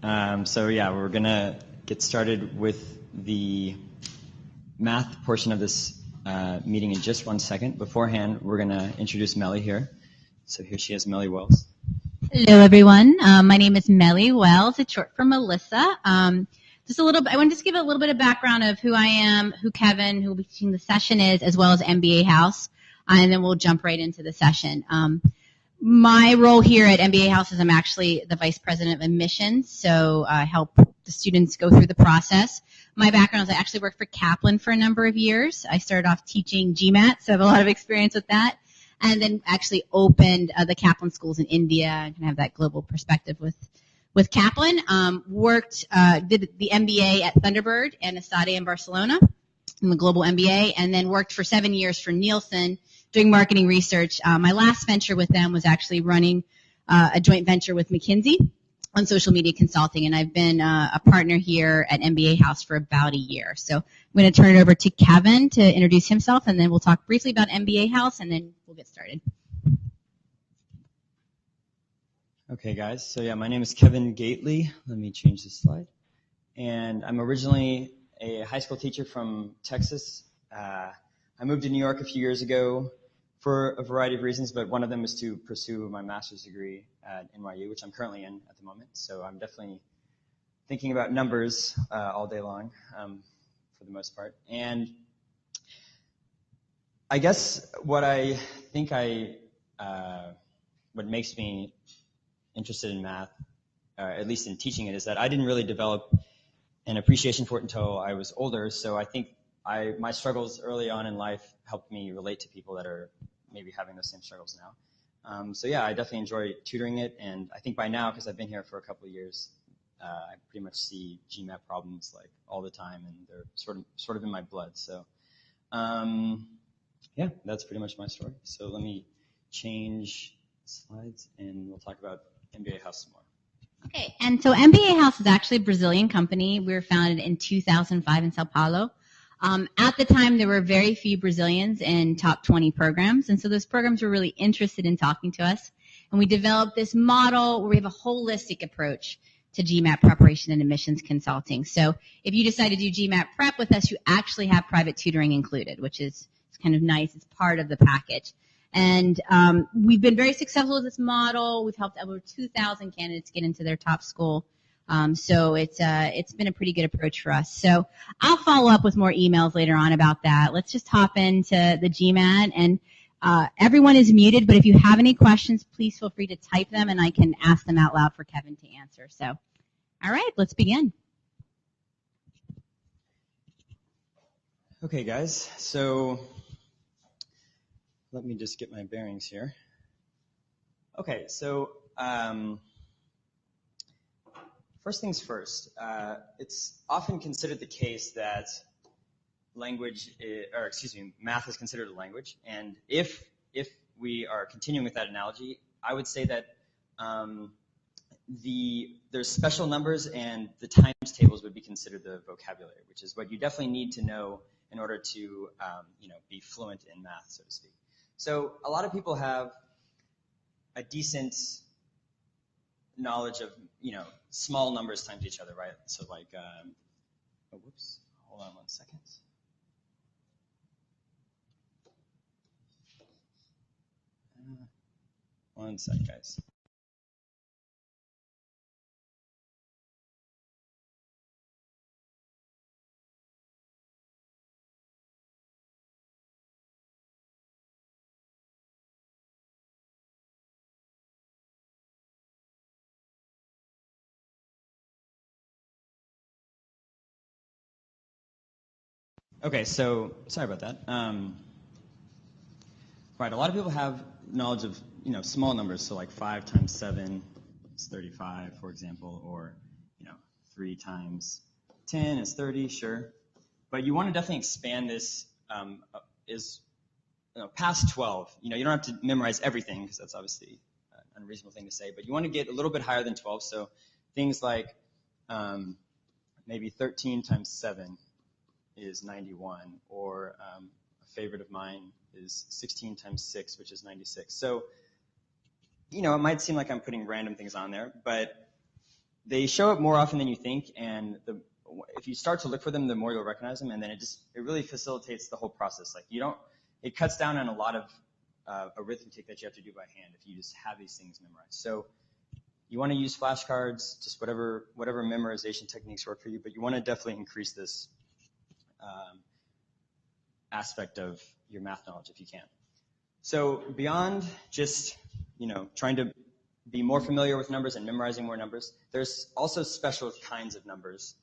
So yeah, we're gonna get started with the math portion of this meeting in just 1 second. Beforehand, we're gonna introduce Melly here. So here she is, Melly Wells. Hello, everyone. My name is Melly Wells. It's short for Melissa. Just a little bit. I want to just give a little bit of background of who I am, who Kevin, who will be teaching the session is, as well as MBA House, and then we'll jump right into the session. My role here at MBA House is I'm actually the Vice President of Admissions, so I help the students go through the process. My background is I actually worked for Kaplan for a number of years. I started off teaching GMAT, so I have a lot of experience with that, and then actually opened the Kaplan schools in India and kind of have that global perspective with Kaplan. Did the MBA at Thunderbird and Esade in Barcelona, in the global MBA, and then worked for 7 years for Nielsen doing marketing research. My last venture with them was actually running a joint venture with McKinsey on social media consulting, and I've been a partner here at MBA House for about a year. So I'm going to turn it over to Kevin to introduce himself, and then we'll talk briefly about MBA House, and then we'll get started. Okay, guys. So yeah, my name is Kevin Gately. Let me change this slide. And I'm originally a high school teacher from Texas. I moved to New York a few years ago for a variety of reasons, but one of them is to pursue my master's degree at NYU, which I'm currently in at the moment. So I'm definitely thinking about numbers all day long, for the most part. And I guess what I think what makes me interested in math, at least in teaching it, is that I didn't really develop an appreciation for it until I was older. So I think my struggles early on in life helped me relate to people that are maybe having those same struggles now. So yeah, I definitely enjoy tutoring it, and I think by now, because I've been here for a couple of years, I pretty much see GMAT problems like all the time, and they're sort of in my blood. So yeah, that's pretty much my story. So let me change slides, and we'll talk about MBA House some more. Okay, and so MBA House is actually a Brazilian company. We were founded in 2005 in Sao Paulo. At the time, there were very few Brazilians in top 20 programs, and so those programs were really interested in talking to us. And we developed this model where we have a holistic approach to GMAT preparation and admissions consulting. So if you decide to do GMAT prep with us, you actually have private tutoring included, which is kind of nice. It's part of the package. And we've been very successful with this model. We've helped over 2,000 candidates get into their top school. So it's been a pretty good approach for us. So I'll follow up with more emails later on about that. Let's just hop into the GMAT. And everyone is muted, but if you have any questions, please feel free to type them, and I can ask them out loud for Kevin to answer. So, all right, let's begin. Okay, guys. So let me just get my bearings here. Okay, so first things first, it's often considered the case that math is considered a language, and if we are continuing with that analogy, I would say that there's special numbers, and the times tables would be considered the vocabulary, which is what you definitely need to know in order to be fluent in math, so to speak. So a lot of people have a decent knowledge of, small numbers times each other, right? So like, hold on 1 second. One sec, guys. Okay, so sorry about that. Right, a lot of people have knowledge of small numbers, so like 5 times 7 is 35, for example, or 3 times 10 is 30, sure. But you want to definitely expand this past 12. You don't have to memorize everything, because that's obviously an unreasonable thing to say. But you want to get a little bit higher than 12. So things like maybe 13 times 7 is 91, or a favorite of mine is 16 times 6, which is 96. So, it might seem like I'm putting random things on there, but they show up more often than you think, and if you start to look for them, the more you'll recognize them, and then it really facilitates the whole process. Like it cuts down on a lot of arithmetic that you have to do by hand if you just have these things memorized. So you want to use flashcards, just whatever memorization techniques work for you, but you want to definitely increase this aspect of your math knowledge if you can. So beyond just, trying to be more familiar with numbers and memorizing more numbers, there's also special kinds of numbers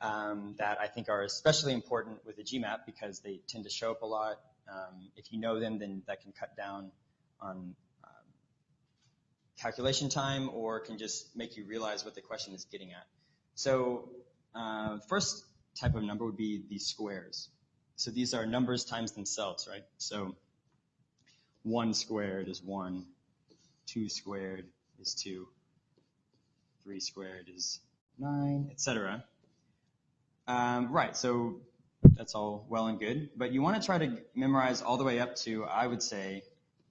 that I think are especially important with the GMAT because they tend to show up a lot. If you know them, then that can cut down on calculation time or can just make you realize what the question is getting at. So the first type of number would be these squares. So these are numbers times themselves, right? So 1 squared is 1, 2 squared is 2, 3 squared is 9, etc. Right, so that's all well and good, but you want to try to memorize all the way up to, I would say,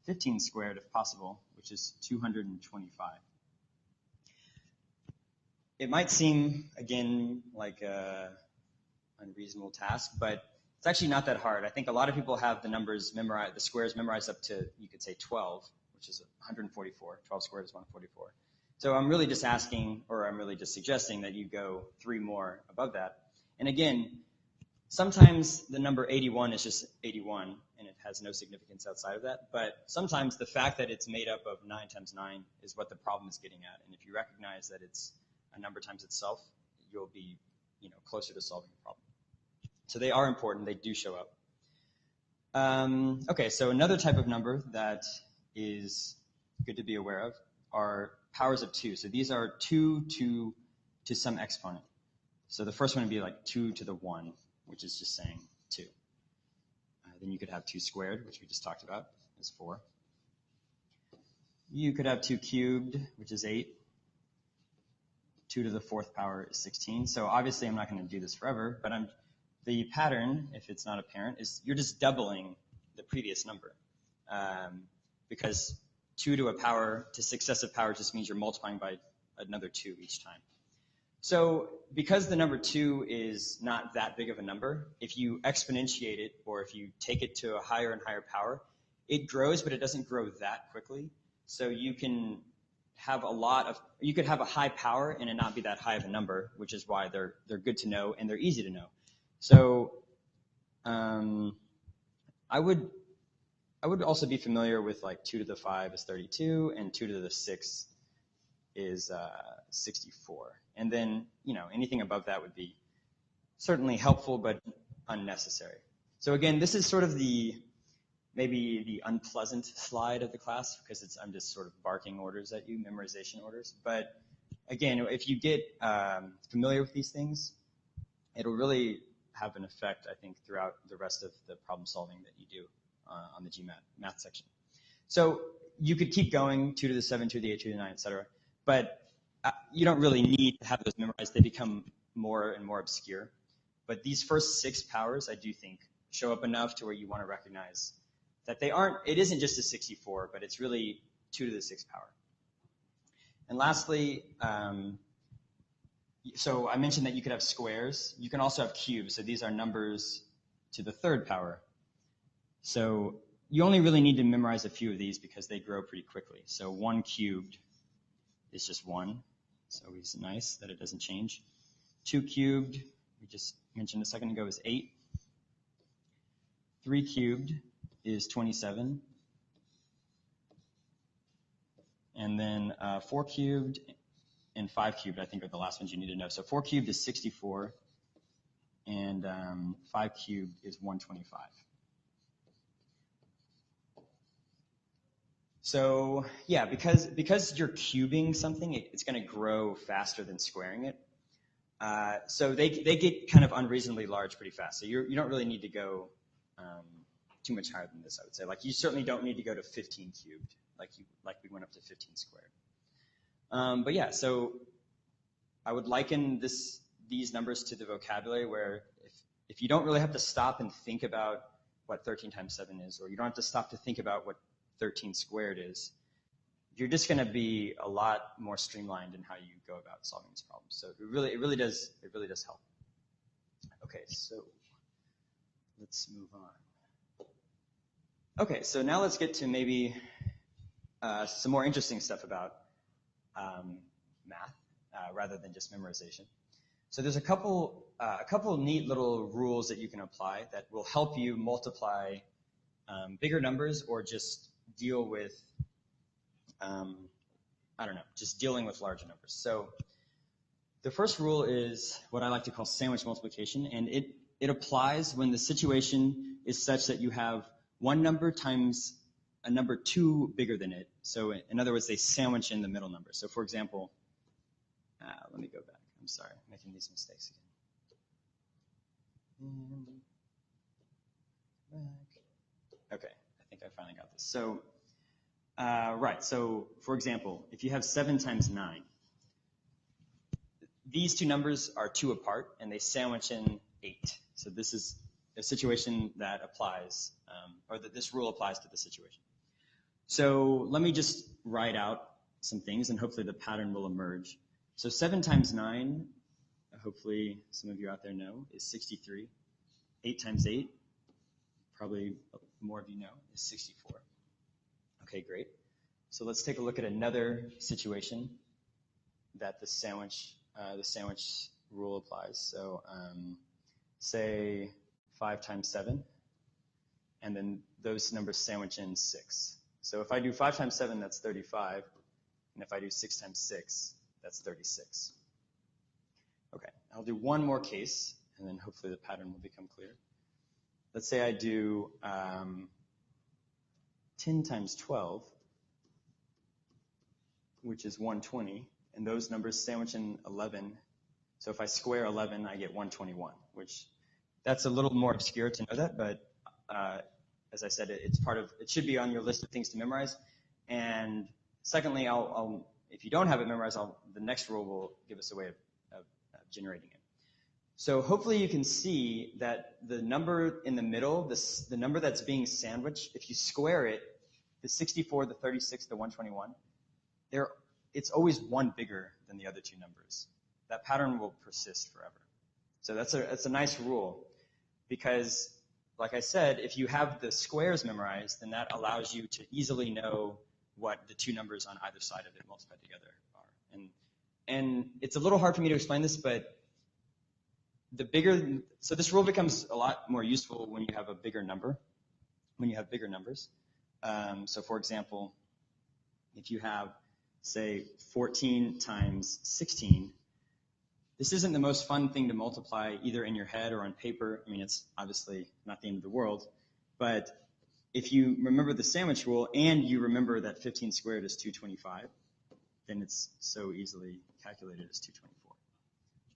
15 squared if possible, which is 225. It might seem, again, like an unreasonable task, but it's actually not that hard. I think a lot of people have the squares memorized up to, you could say, 12, which is 144. 12 squared is 144. So I'm really just suggesting that you go 3 more above that. And again, sometimes the number 81 is just 81, and it has no significance outside of that. But sometimes the fact that it's made up of 9 times 9 is what the problem is getting at. And if you recognize that it's a number times itself, you'll be, closer to solving the problem. So they are important. They do show up. Okay, so another type of number that is good to be aware of are powers of 2. So these are 2 to some exponent. So the first one would be like 2 to the 1, which is just saying 2. Then you could have 2 squared, which we just talked about, is 4. You could have 2 cubed, which is 8. 2 to the 4th power is 16. So obviously I'm not going to do this forever, but the pattern, if it's not apparent, is you're just doubling the previous number. Because 2 to successive power just means you're multiplying by another 2 each time. So because the number 2 is not that big of a number, if you exponentiate it or if you take it to a higher and higher power, it grows, but it doesn't grow that quickly. So you can have you could have a high power and it not be that high of a number, which is why they're good to know and they're easy to know. So I would also be familiar with like 2 to the 5 is 32 and 2 to the 6 is 64. And then, anything above that would be certainly helpful but unnecessary. So again, this is sort of maybe the unpleasant slide of the class because I'm just sort of barking orders at you, memorization orders. But again, if you get familiar with these things, it'll really have an effect, I think, throughout the rest of the problem solving that you do on the GMAT math section. So you could keep going, 2 to the 7, 2 to the 8, 2 to the 9, etc. But you don't really need to have those memorized. They become more and more obscure. But these first 6 powers, I do think, show up enough to where you want to recognize that it isn't just a 64, but it's really 2 to the 6th power. And lastly, so I mentioned that you could have squares. You can also have cubes. So these are numbers to the 3rd power. So you only really need to memorize a few of these because they grow pretty quickly. So 1 cubed is just 1. So it's nice that it doesn't change. 2 cubed, we just mentioned a second ago, is 8. 3 cubed is 27. And then 4 cubed and 5 cubed, I think, are the last ones you need to know. So 4 cubed is 64, and 5 cubed is 125. So yeah, because you're cubing something, it's going to grow faster than squaring it. So they get kind of unreasonably large pretty fast. So you don't really need to go too much higher than this, I would say. Like you certainly don't need to go to 15 cubed, like we went up to 15 squared. But yeah, so I would liken these numbers to the vocabulary where if you don't really have to stop and think about what 13 times 7 is, or you don't have to stop to think about what 13 squared is, you're just going to be a lot more streamlined in how you go about solving these problems. So it really does help. Okay, so let's move on. Okay, so now let's get to maybe some more interesting stuff about math rather than just memorization. So there's a couple neat little rules that you can apply that will help you multiply bigger numbers or just deal with just dealing with larger numbers. So the first rule is what I like to call sandwich multiplication, and it applies when the situation is such that you have one number times a number 2 bigger than it. So in other words, they sandwich in the middle number. So for example, let me go back. I'm sorry, I'm making these mistakes again. Okay, I think I finally got this. So, right, so for example, if you have 7 times 9, these two numbers are 2 apart, and they sandwich in 8. So this is a situation that applies, or that this rule applies to the situation. So let me just write out some things, and hopefully the pattern will emerge. So 7 times 9, hopefully some of you out there know, is 63. 8 times 8, probably more of you know, is 64. Okay, great. So let's take a look at another situation that the sandwich rule applies. So say 5 times 7, and then those numbers sandwich in 6. So if I do 5 times 7, that's 35, and if I do 6 times 6, that's 36. Okay, I'll do one more case, and then hopefully the pattern will become clear. Let's say I do 10 times 12, which is 120, and those numbers sandwich in 11. So if I square 11, I get 121, which that's a little more obscure to know that, but as I said, it should be on your list of things to memorize. And secondly, if you don't have it memorized, the next rule will give us a way of generating it. So hopefully you can see that the number in the middle, the number that's being sandwiched, if you square it, the 64, the 36, the 121, it's always one bigger than the other two numbers. That pattern will persist forever. So that's a nice rule, because like I said, if you have the squares memorized, then that allows you to easily know what the two numbers on either side of it multiplied together are. And it's a little hard for me to explain this, but so this rule becomes a lot more useful when you have a bigger number, when you have bigger numbers. So for example, if you have, say, 14 times 16, this isn't the most fun thing to multiply either in your head or on paper. I mean, it's obviously not the end of the world, but if you remember the sandwich rule and you remember that 15 squared is 225, then it's so easily calculated as 224.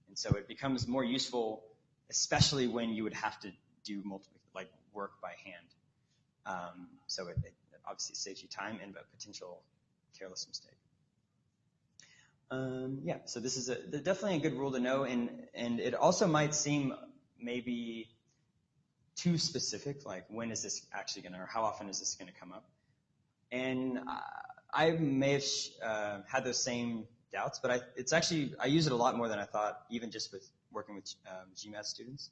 And so it becomes more useful, especially when you would have to do work by hand. So it obviously saves you time and a potential careless mistake. Yeah, so this is definitely a good rule to know, and it also might seem maybe too specific, like when is this actually going to, or how often is this going to come up? And I may have had those same doubts, but I use it a lot more than I thought, even just with working with GMAT students.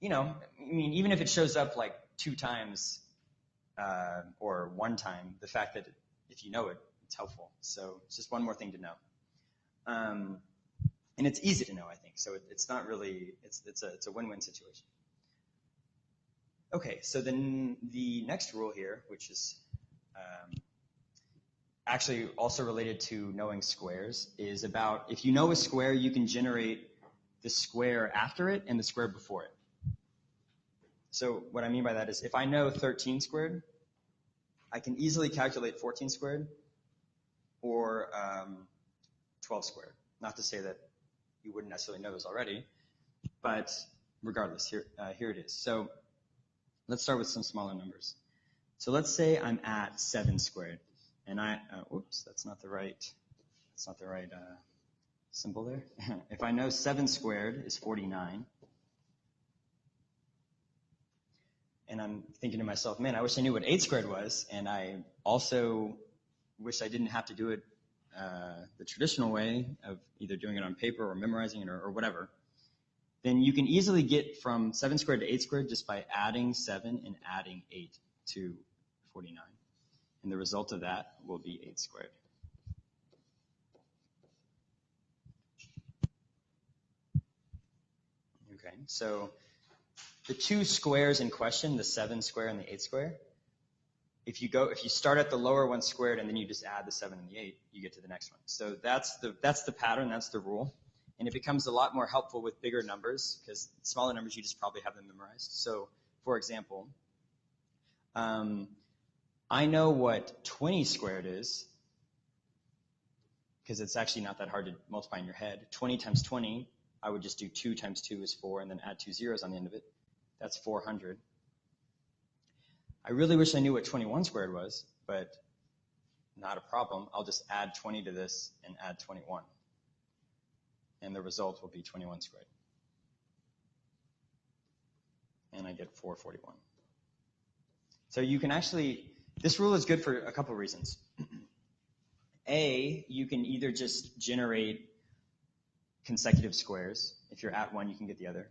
Even if it shows up like 2 times or 1 time, the fact that if you know it, it's helpful. So it's just one more thing to know. And it's easy to know, I think. So it's not really, it's a win-win situation. Okay, so then the next rule here, which is actually also related to knowing squares, is about if you know a square, you can generate the square after it and the square before it. So what I mean by that is if I know 13 squared, I can easily calculate 14 squared or 12 squared. Not to say that you wouldn't necessarily know those already, but regardless, here it is. So let's start with some smaller numbers. So let's say I'm at 7 squared, and oops, that's not the right symbol there. If I know 7 squared is 49, and I'm thinking to myself, man, I wish I knew what 8 squared was, and I also wish I didn't have to do it the traditional way of either doing it on paper or memorizing it or whatever, then you can easily get from 7 squared to 8 squared just by adding 7 and adding 8 to 49. And the result of that will be 8 squared. Okay, so the two squares in question, the 7 square and the 8 square, if you start at the lower one squared and then you just add the 7 and the 8, you get to the next one. So that's the pattern, that's the rule. And it becomes a lot more helpful with bigger numbers, because smaller numbers, you just probably have them memorized. So, for example, I know what 20 squared is, because it's actually not that hard to multiply in your head. 20 times 20, I would just do 2 times 2 is 4, and then add 2 zeros on the end of it. That's 400. I really wish I knew what 21 squared was, but not a problem. I'll just add 20 to this and add 21. And the result will be 21 squared. And I get 441. So you can actually, this rule is good for a couple of reasons. A, you can either just generate consecutive squares. If you're at one, you can get the other.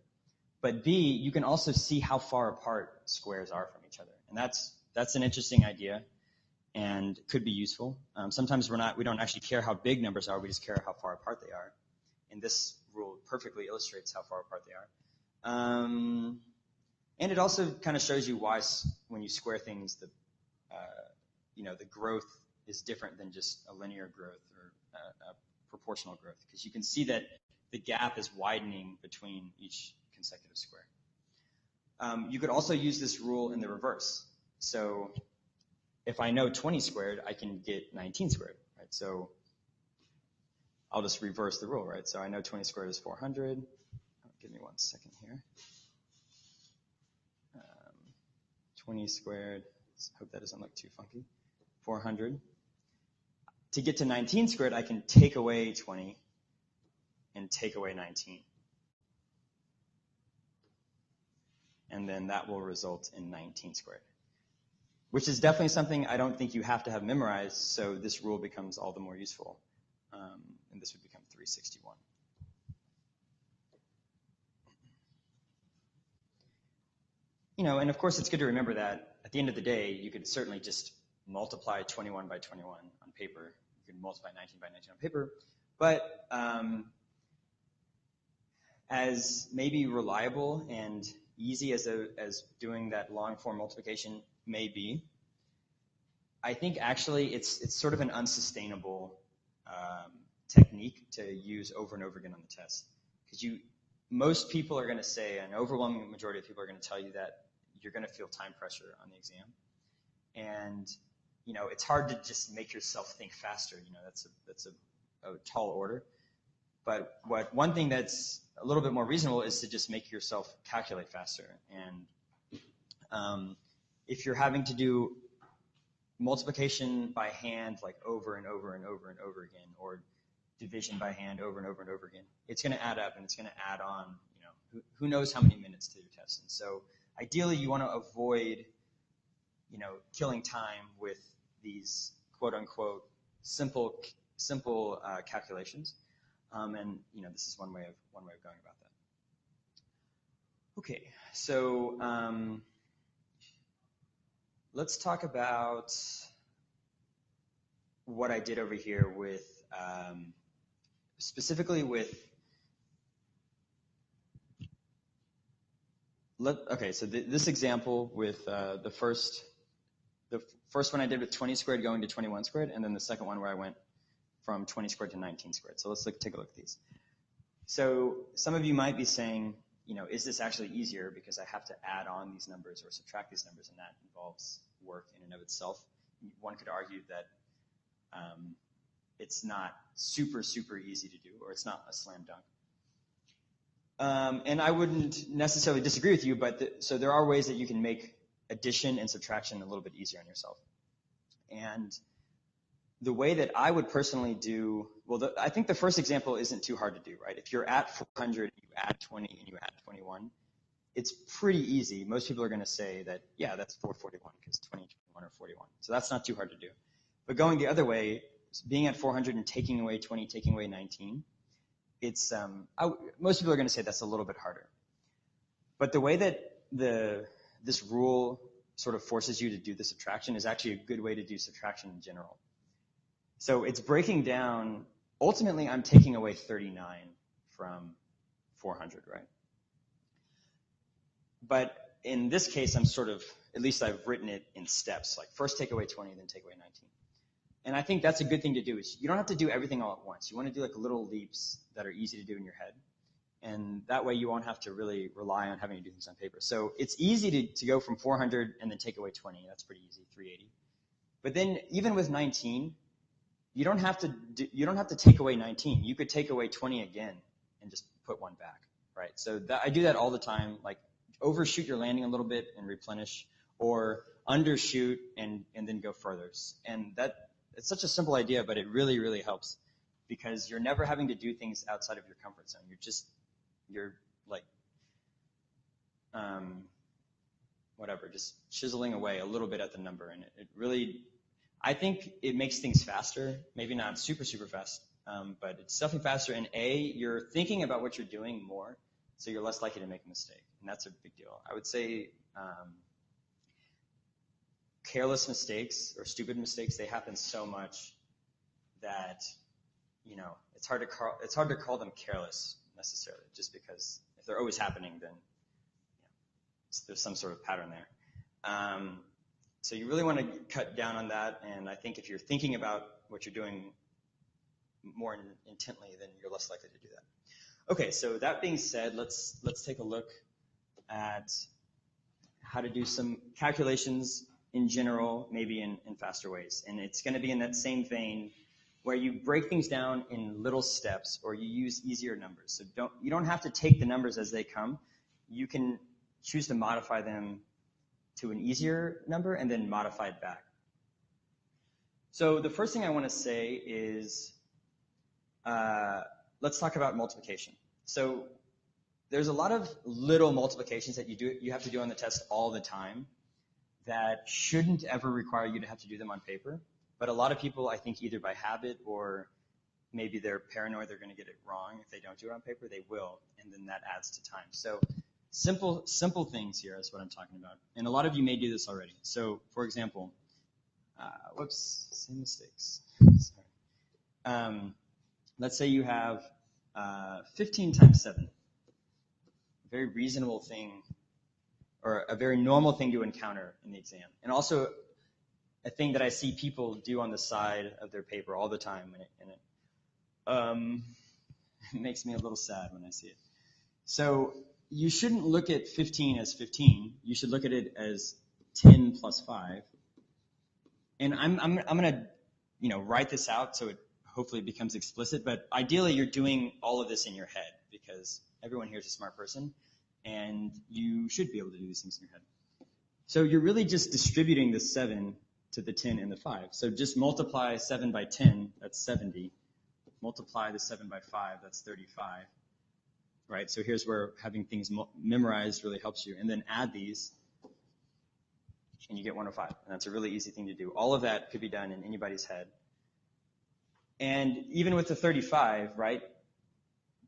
But B, you can also see how far apart squares are from each other. And that's an interesting idea and could be useful. Sometimes we don't actually care how big numbers are, we just care how far apart they are. And this rule perfectly illustrates how far apart they are. And it also kind of shows you why when you square things, the growth is different than just a linear growth or a proportional growth, because you can see that the gap is widening between each consecutive square. You could also use this rule in the reverse. So if I know 20 squared, I can get 19 squared, right? So I'll just reverse the rule, right? So I know 20 squared is 400. Give me 1 second here. 20 squared, hope that doesn't look too funky, 400. To get to 19 squared, I can take away 20 and take away 19. And then that will result in 19 squared, which is definitely something I don't think you have to have memorized, so this rule becomes all the more useful. And this would become 361. And of course it's good to remember that at the end of the day, you could certainly just multiply 21 by 21 on paper. You could multiply 19 by 19 on paper. But as maybe reliable and easy as doing that long form multiplication may be, I think actually it's sort of an unsustainable technique to use over and over again on the test. Because most people are going to say, an overwhelming majority of people are going to tell you that you're going to feel time pressure on the exam. And, it's hard to just make yourself think faster. That's a tall order. But one thing that's a little bit more reasonable is to just make yourself calculate faster. And if you're having to do multiplication by hand like over and over and over and over again, or division by hand over and over and over again, it's going to add up and it's going to add on, who knows how many minutes to your test. And so ideally you want to avoid, killing time with these quote unquote simple calculations. And this is one way of going about that. Okay, so let's talk about what I did over here with specifically with. So this example with the first one I did with 20 squared going to 21 squared, and then the second one where I went from 20 squared to 19 squared. So let's take a look at these. So some of you might be saying, is this actually easier because I have to add on these numbers or subtract these numbers, and that involves work in and of itself. One could argue that it's not super, super easy to do, or it's not a slam dunk. And I wouldn't necessarily disagree with you, but so there are ways that you can make addition and subtraction a little bit easier on yourself. And the way that I would personally do, I think the first example isn't too hard to do, right? If you're at 400, you add 20 and you add 21, it's pretty easy. Most people are going to say that, yeah, that's 441 because 20 and 21 are 41. So that's not too hard to do. But going the other way, being at 400 and taking away 20, taking away 19, it's most people are going to say that's a little bit harder. But the way that this rule sort of forces you to do the subtraction is actually a good way to do subtraction in general. So it's breaking down. Ultimately, I'm taking away 39 from 400, right? But in this case, I'm sort of, at least I've written it in steps, like first take away 20, then take away 19. And I think that's a good thing to do, is you don't have to do everything all at once. You want to do like little leaps that are easy to do in your head. And that way you won't have to really rely on having to do things on paper. So it's easy to go from 400 and then take away 20. That's pretty easy, 380. But then even with 19, you don't have to take away 19. You could take away 20 again and just put one back, right? So I do that all the time, like overshoot your landing a little bit and replenish, or undershoot and then go further. And it's such a simple idea, but it really, really helps, because you're never having to do things outside of your comfort zone. You're like, whatever, just chiseling away a little bit at the number. And it really, I think it makes things faster, maybe not super, super fast, but it's definitely faster. And you're thinking about what you're doing more, so you're less likely to make a mistake. And that's a big deal. I would say careless mistakes or stupid mistakes, they happen so much that, it's hard to call them careless necessarily, just because if they're always happening, then there's some sort of pattern there. So you really want to cut down on that, and I think if you're thinking about what you're doing more intently, then you're less likely to do that. Okay, so that being said, let's take a look at how to do some calculations in general, maybe in faster ways. And it's going to be in that same vein where you break things down in little steps, or you use easier numbers. So you don't have to take the numbers as they come. You can choose to modify them to an easier number and then modify it back. So the first thing I want to say is, let's talk about multiplication. So there's a lot of little multiplications that you have to do on the test all the time that shouldn't ever require you to have to do them on paper. But a lot of people, I think, either by habit or maybe they're paranoid they're going to get it wrong. If they don't do it on paper, they will, and then that adds to time. So simple things here is what I'm talking about. And a lot of you may do this already. So, for example, same mistakes. Sorry. Let's say you have 15 times 7. A very reasonable thing, or a very normal thing to encounter in the exam. And also a thing that I see people do on the side of their paper all the time, and it makes me a little sad when I see it. So you shouldn't look at 15 as 15. You should look at it as 10 plus 5. And I'm going to write this out so it hopefully becomes explicit. But ideally, you're doing all of this in your head, because everyone here is a smart person, and you should be able to do these things in your head. So you're really just distributing the 7 to the 10 and the 5. So just multiply 7 by 10, that's 70. Multiply the 7 by 5, that's 35. Right? So here's where having things memorized really helps you. And then add these, and you get 105. And that's a really easy thing to do. All of that could be done in anybody's head. And even with the 35, right?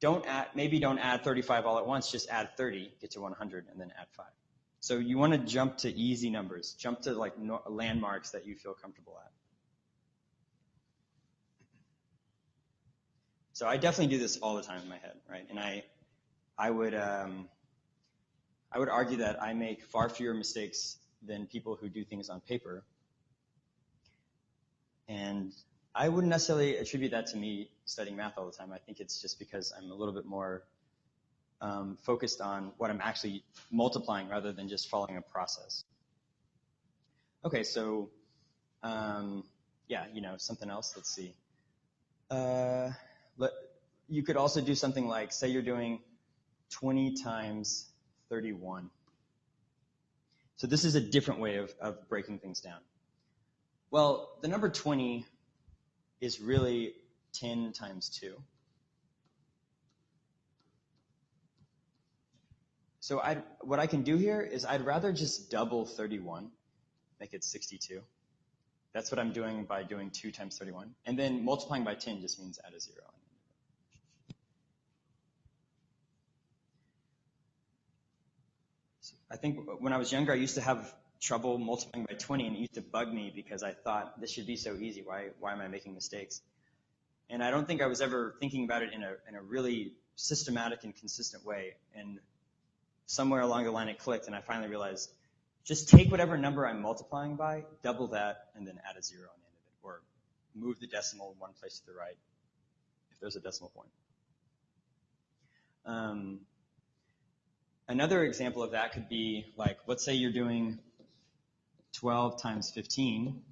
Don't add 35 all at once. Just add 30, get to 100, and then add 5. So you want to jump to easy numbers. Jump to like landmarks that you feel comfortable at. So I definitely do this all the time in my head, right? And I would argue that I make far fewer mistakes than people who do things on paper. And I wouldn't necessarily attribute that to me studying math all the time. I think it's just because I'm a little bit more focused on what I'm actually multiplying rather than just following a process. Okay, so something else. Let's see. You could also do something like, say you're doing 20 times 31. So this is a different way of breaking things down. Well, the number 20 is really 10 times 2. So what I can do here is I'd rather just double 31, make it 62. That's what I'm doing by doing 2 times 31. And then multiplying by 10 just means add a 0. So I think when I was younger, I used to have trouble multiplying by 20, and it used to bug me because I thought this should be so easy. Why am I making mistakes? And I don't think I was ever thinking about it in a really systematic and consistent way. And somewhere along the line it clicked, and I finally realized just take whatever number I'm multiplying by, double that, and then add a 0 on the end of it, or move the decimal one place to the right if there's a decimal point. Another example of that could be like, let's say you're doing 12 times 15.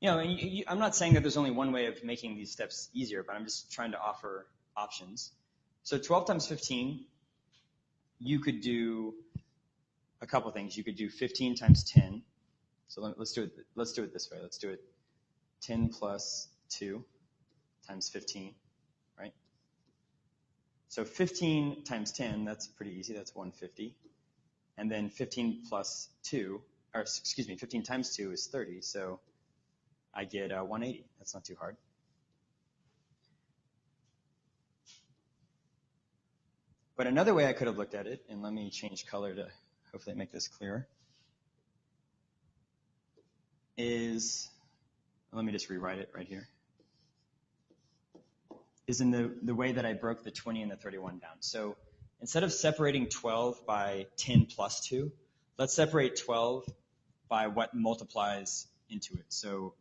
You know, I'm not saying that there's only one way of making these steps easier, but I'm just trying to offer options. So 12 times 15, you could do a couple things. You could do 15 times 10. So let's do it this way. Let's do it 10 plus 2 times 15, right? So 15 times 10, that's pretty easy. That's 150. And then 15 plus 2, or excuse me, 15 times 2 is 30. So I get 180. That's not too hard. But another way I could have looked at it, and let me change color to hopefully make this clearer, is, let me just rewrite it right here, is in the way that I broke the 20 and the 31 down. So instead of separating 12 by 10 plus 2, let's separate 12 by what multiplies into it. So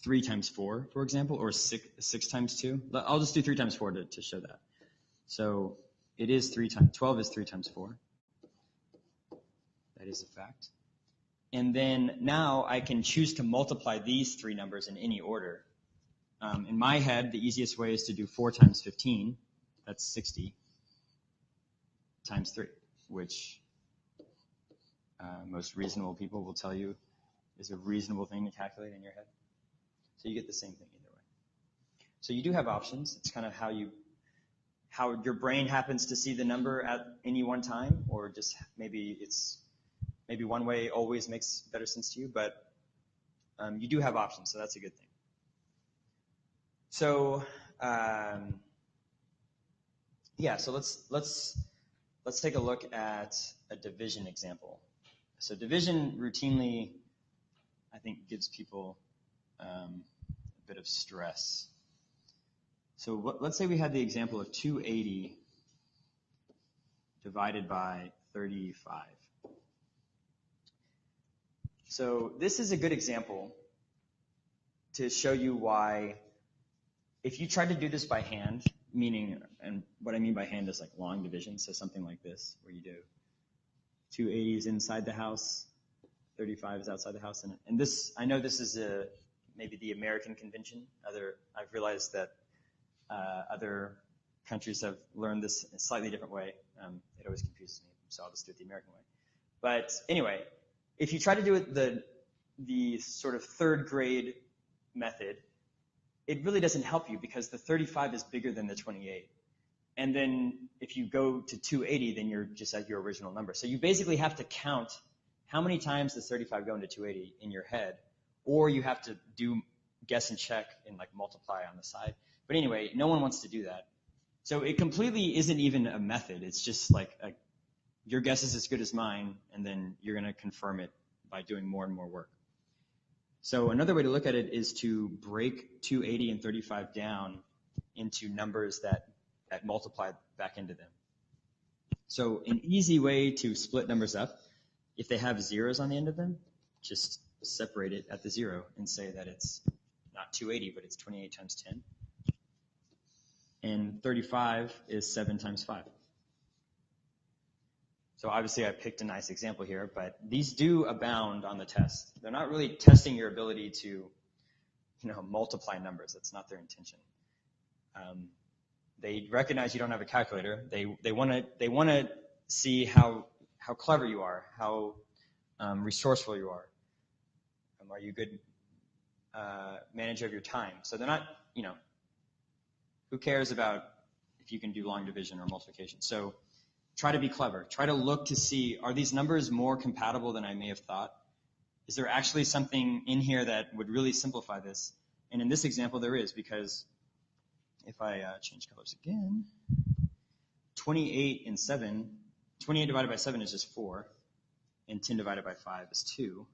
3 times 4, for example, or 6 times 2. I'll just do 3 times 4 to show that. So it is 12 is 3 times 4. That is a fact. And then now I can choose to multiply these 3 numbers in any order. In my head, the easiest way is to do 4 times 15. That's 60 times 3, which most reasonable people will tell you is a reasonable thing to calculate in your head. So you get the same thing either way. So you do have options. It's kind of how your brain happens to see the number at any one time, or just maybe one way always makes better sense to you, but you do have options, so that's a good thing. So yeah, so let's take a look at a division example. So division routinely, I think, gives people a bit of stress. So let's say we had the example of 280 divided by 35. So this is a good example to show you why, if you tried to do this by hand, meaning, and what I mean by hand is like long division, so something like this, where you do 280 is inside the house, 35 is outside the house, and this, I know this is maybe the American convention. I've realized that other countries have learned this in a slightly different way. It always confuses me, so I'll just do it the American way. But anyway, if you try to do it the sort of third grade method, it really doesn't help you because the 35 is bigger than the 28. And then if you go to 280, then you're just at your original number. So you basically have to count how many times does 35 go into 280 in your head, or you have to do guess and check and like multiply on the side. But anyway, no one wants to do that. So it completely isn't even a method. It's just like your guess is as good as mine, and then you're going to confirm it by doing more and more work. So another way to look at it is to break 280 and 35 down into numbers that multiply back into them. So an easy way to split numbers up, if they have zeros on the end of them, just separate it at the 0 and say that it's not 280, but it's 28 times 10. And 35 is 7 times 5. So obviously I picked a nice example here, but these do abound on the test. They're not really testing your ability to, multiply numbers. That's not their intention. They recognize you don't have a calculator. They want to see how clever you are, how resourceful you are. Are you a good manager of your time? So they're not, who cares about if you can do long division or multiplication? So try to be clever. Try to look to see, are these numbers more compatible than I may have thought? is there actually something in here that would really simplify this? And in this example, there is, because if I change colors again, 28 and 7, 28 divided by 7 is just 4, and 10 divided by 5 is 2.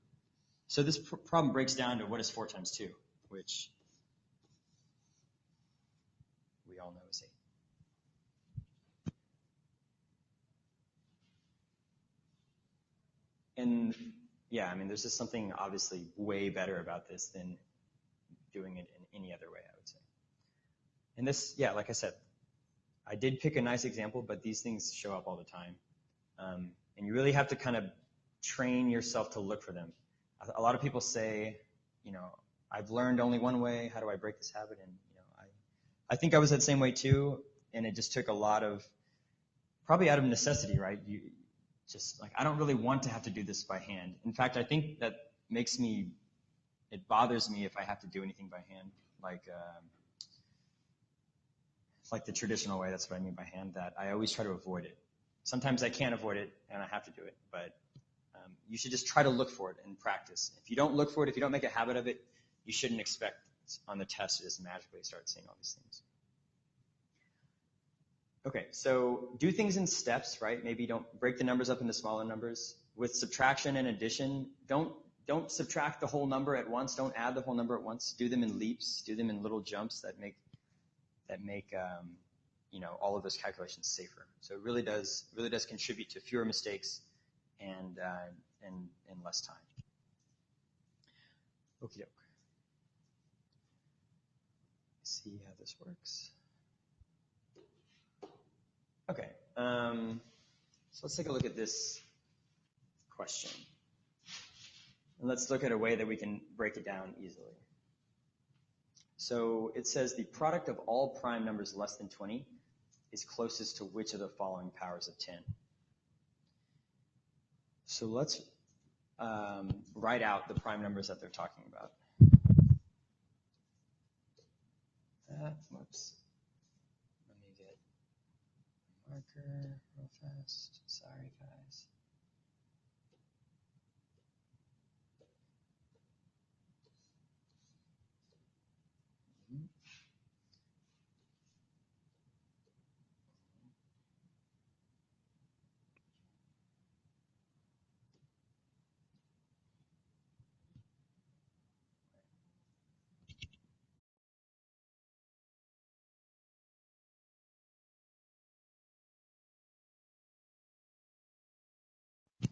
So this problem breaks down to what is 4 times 2, which we all know is 8. And yeah, I mean, there's just something obviously way better about this than doing it in any other way, I would say. And this, yeah, like I said, I did pick a nice example, but these things show up all the time. And you really have to kind of train yourself to look for them. A lot of people say, you know, I've learned only one way. How do I break this habit? And, you know, I think I was that same way too. And it just took a lot of, probably out of necessity, right? You just like, I don't really want to have to do this by hand. In fact, I think that makes me, it bothers me if I have to do anything by hand, like the traditional way. That's what I mean by hand, that I always try to avoid it. Sometimes I can't avoid it and I have to do it, but you should just try to look for it and practice. If you don't look for it, if you don't make a habit of it, you shouldn't expect on the test to just magically start seeing all these things. Okay, so do things in steps, right? Maybe don't break the numbers up into smaller numbers. With subtraction and addition, don't subtract the whole number at once. Don't add the whole number at once. Do them in leaps. Do them in little jumps that make you know, all of those calculations safer. So it really does contribute to fewer mistakes and less time. Okie doke. See how this works. Okay, so let's take a look at this question. And let's look at a way that we can break it down easily. So it says the product of all prime numbers less than 20 is closest to which of the following powers of 10? So let's write out the prime numbers that they're talking about. Whoops. Let me get a marker real fast. Sorry, guys.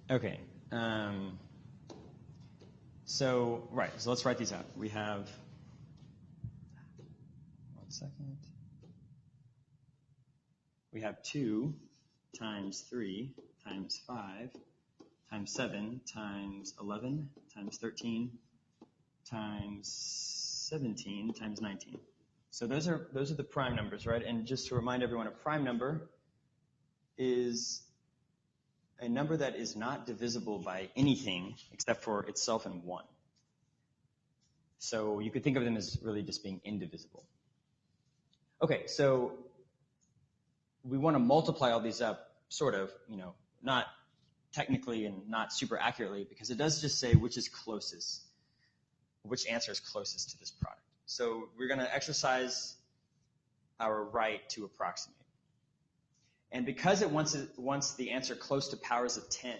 Okay. So let's write these out. We have, 1 second. We have 2 times 3 times 5 times 7 times 11 times 13 times 17 times 19. So those are the prime numbers, right? And just to remind everyone, a prime number is a number that is not divisible by anything except for itself and 1. So you could think of them as really just being indivisible. Okay, so we want to multiply all these up, sort of, you know, not technically and not super accurately, because it does just say which is closest, which answer is closest to this product. So we're going to exercise our right to approximate. And because it wants the answer close to powers of 10,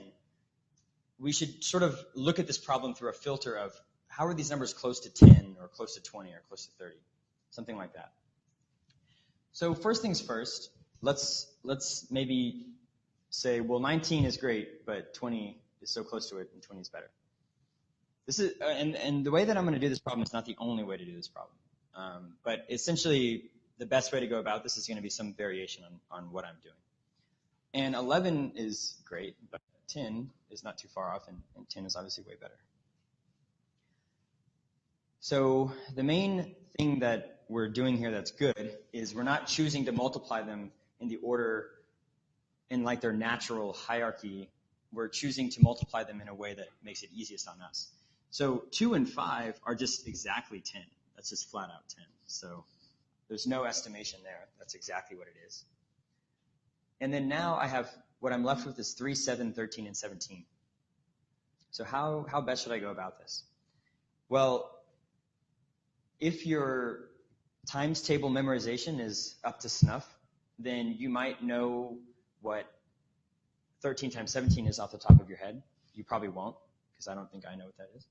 we should sort of look at this problem through a filter of how are these numbers close to 10 or close to 20 or close to 30, something like that. So first things first, let's maybe say, well, 19 is great, but 20 is so close to it, and 20 is better. This is and the way that I'm going to do this problem is not the only way to do this problem, but essentially the best way to go about this is going to be some variation on what I'm doing. And 11 is great, but 10 is not too far off, and 10 is obviously way better. So the main thing that we're doing here that's good is we're not choosing to multiply them in the order in like their natural hierarchy. We're choosing to multiply them in a way that makes it easiest on us. So 2 and 5 are just exactly 10. That's just flat out 10. So there's no estimation there. That's exactly what it is. And then now I have, what I'm left with is 3, 7, 13, and 17. So how best should I go about this? Well, if your times table memorization is up to snuff, then you might know what 13 times 17 is off the top of your head. You probably won't, because I don't think I know what that is.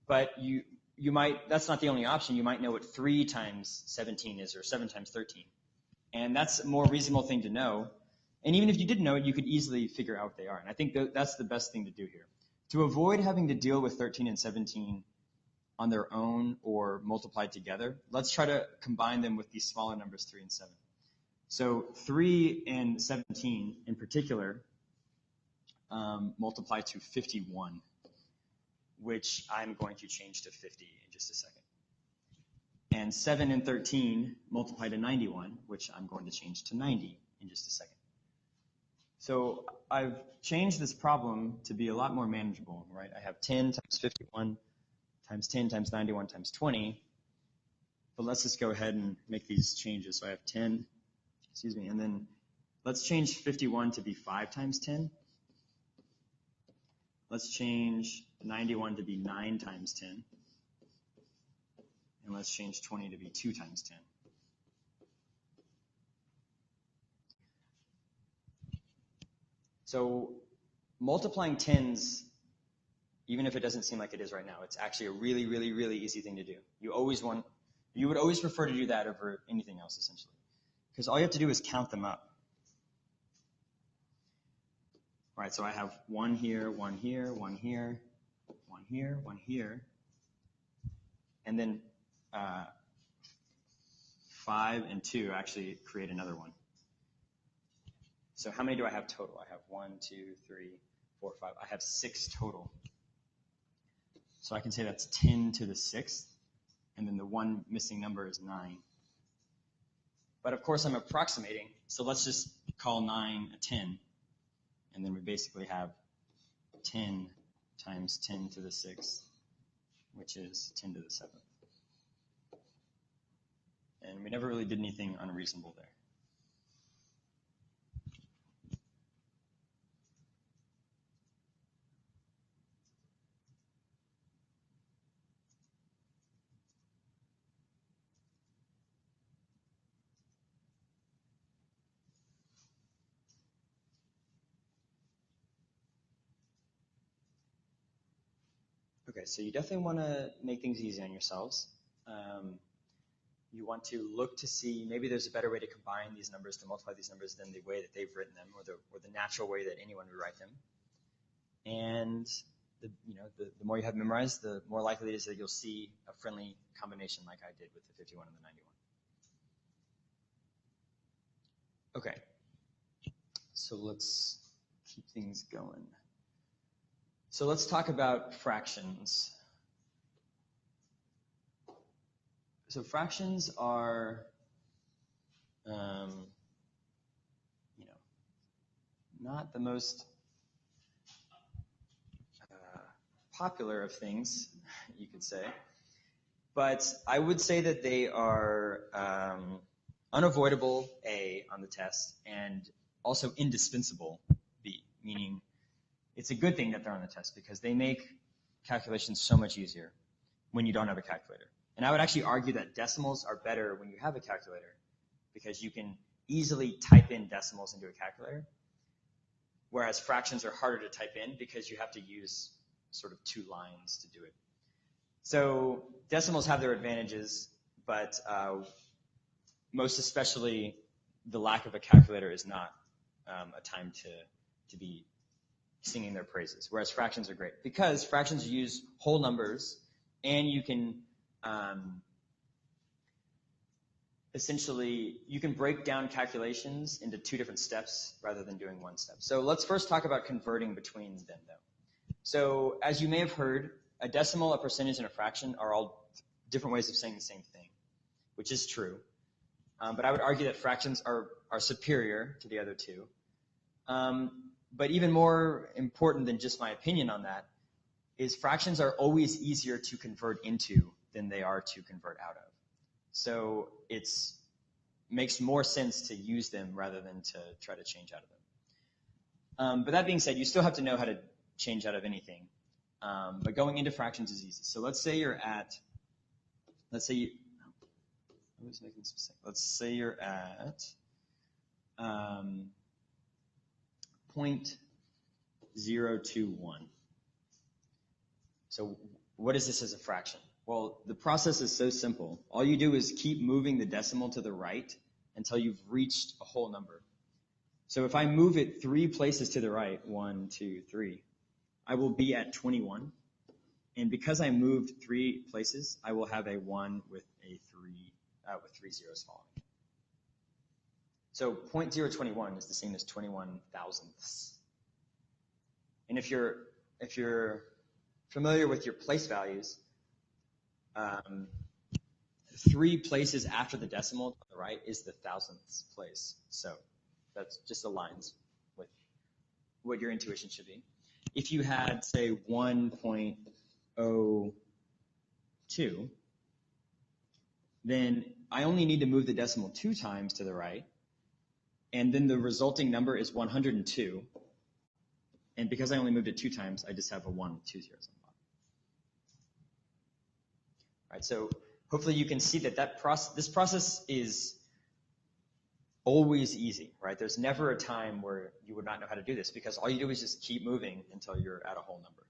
But you might, that's not the only option. You might know what 3 times 17 is, or 7 times 13. And that's a more reasonable thing to know. And even if you didn't know it, you could easily figure out what they are. And I think that's the best thing to do here. To avoid having to deal with 13 and 17 on their own or multiplied together, let's try to combine them with these smaller numbers, 3 and 7. So 3 and 17 in particular multiply to 51, which I'm going to change to 50 in just a second. And 7 and 13 multiply to 91, which I'm going to change to 90 in just a second. So I've changed this problem to be a lot more manageable, right? I have 10 times 51 times 10 times 91 times 20. But let's just go ahead and make these changes. So I have 10, and then let's change 51 to be 5 times 10. Let's change 91 to be 9 times 10. And let's change 20 to be 2 times 10. So multiplying tens, even if it doesn't seem like it is right now, it's actually a really, really, really easy thing to do. You would always prefer to do that over anything else, essentially. Because all you have to do is count them up. All right, so I have 1 here, 1 here, 1 here, 1 here, 1 here, and then 5 and 2 actually create another one. So how many do I have total? I have 1, 2, 3, 4, 5. I have 6 total. So I can say that's 10 to the 6th, and then the one missing number is 9. But of course I'm approximating, so let's just call 9 a 10, and then we basically have 10 times 10 to the 6th, which is 10 to the 7th. And we never really did anything unreasonable there. Okay, so you definitely want to make things easy on yourselves. You want to look to see maybe there's a better way to combine these numbers, to multiply these numbers than the way that they've written them, or the natural way that anyone would write them. And the more you have memorized, the more likely it is that you'll see a friendly combination like I did with the 51 and the 91. Okay, so let's keep things going. So let's talk about fractions. So fractions are, not the most popular of things, you could say. But I would say that they are unavoidable, A, on the test, and also indispensable, B, meaning it's a good thing that they're on the test because they make calculations so much easier when you don't have a calculator. And I would actually argue that decimals are better when you have a calculator because you can easily type in decimals into a calculator, whereas fractions are harder to type in because you have to use sort of 2 lines to do it. So decimals have their advantages, but most especially the lack of a calculator is not a time to be singing their praises, whereas fractions are great because fractions use whole numbers, and you can essentially you can break down calculations into 2 different steps rather than doing 1 step. So let's first talk about converting between them, though. So as you may have heard, a decimal, a percentage, and a fraction are all different ways of saying the same thing, which is true. But I would argue that fractions are superior to the other 2. But even more important than just my opinion on that is fractions are always easier to convert into than they are to convert out of. So it makes more sense to use them rather than to try to change out of them. But that being said, you still have to know how to change out of anything. But going into fractions is easy. So let's say you're at, let's say you, I was making this mistake. Let's say you're at 0.021. So what is this as a fraction? Well, the process is so simple. All you do is keep moving the decimal to the right until you've reached a whole number. So if I move it 3 places to the right, 1, 2, 3, I will be at 21. And because I moved 3 places, I will have a 1 with a 3, with 3 zeros following. So 0.021 is the same as 21 thousandths. And if you're familiar with your place values, 3 places after the decimal to the right is the thousandths place. So that's just aligns with what your intuition should be. If you had, say, 1.02, then I only need to move the decimal 2 times to the right, and then the resulting number is 102. And because I only moved it 2 times, I just have a 1 with 2 zeros on the bottom. All right, so hopefully you can see that this process is always easy, right? There's never a time where you would not know how to do this because all you do is just keep moving until you're at a whole number.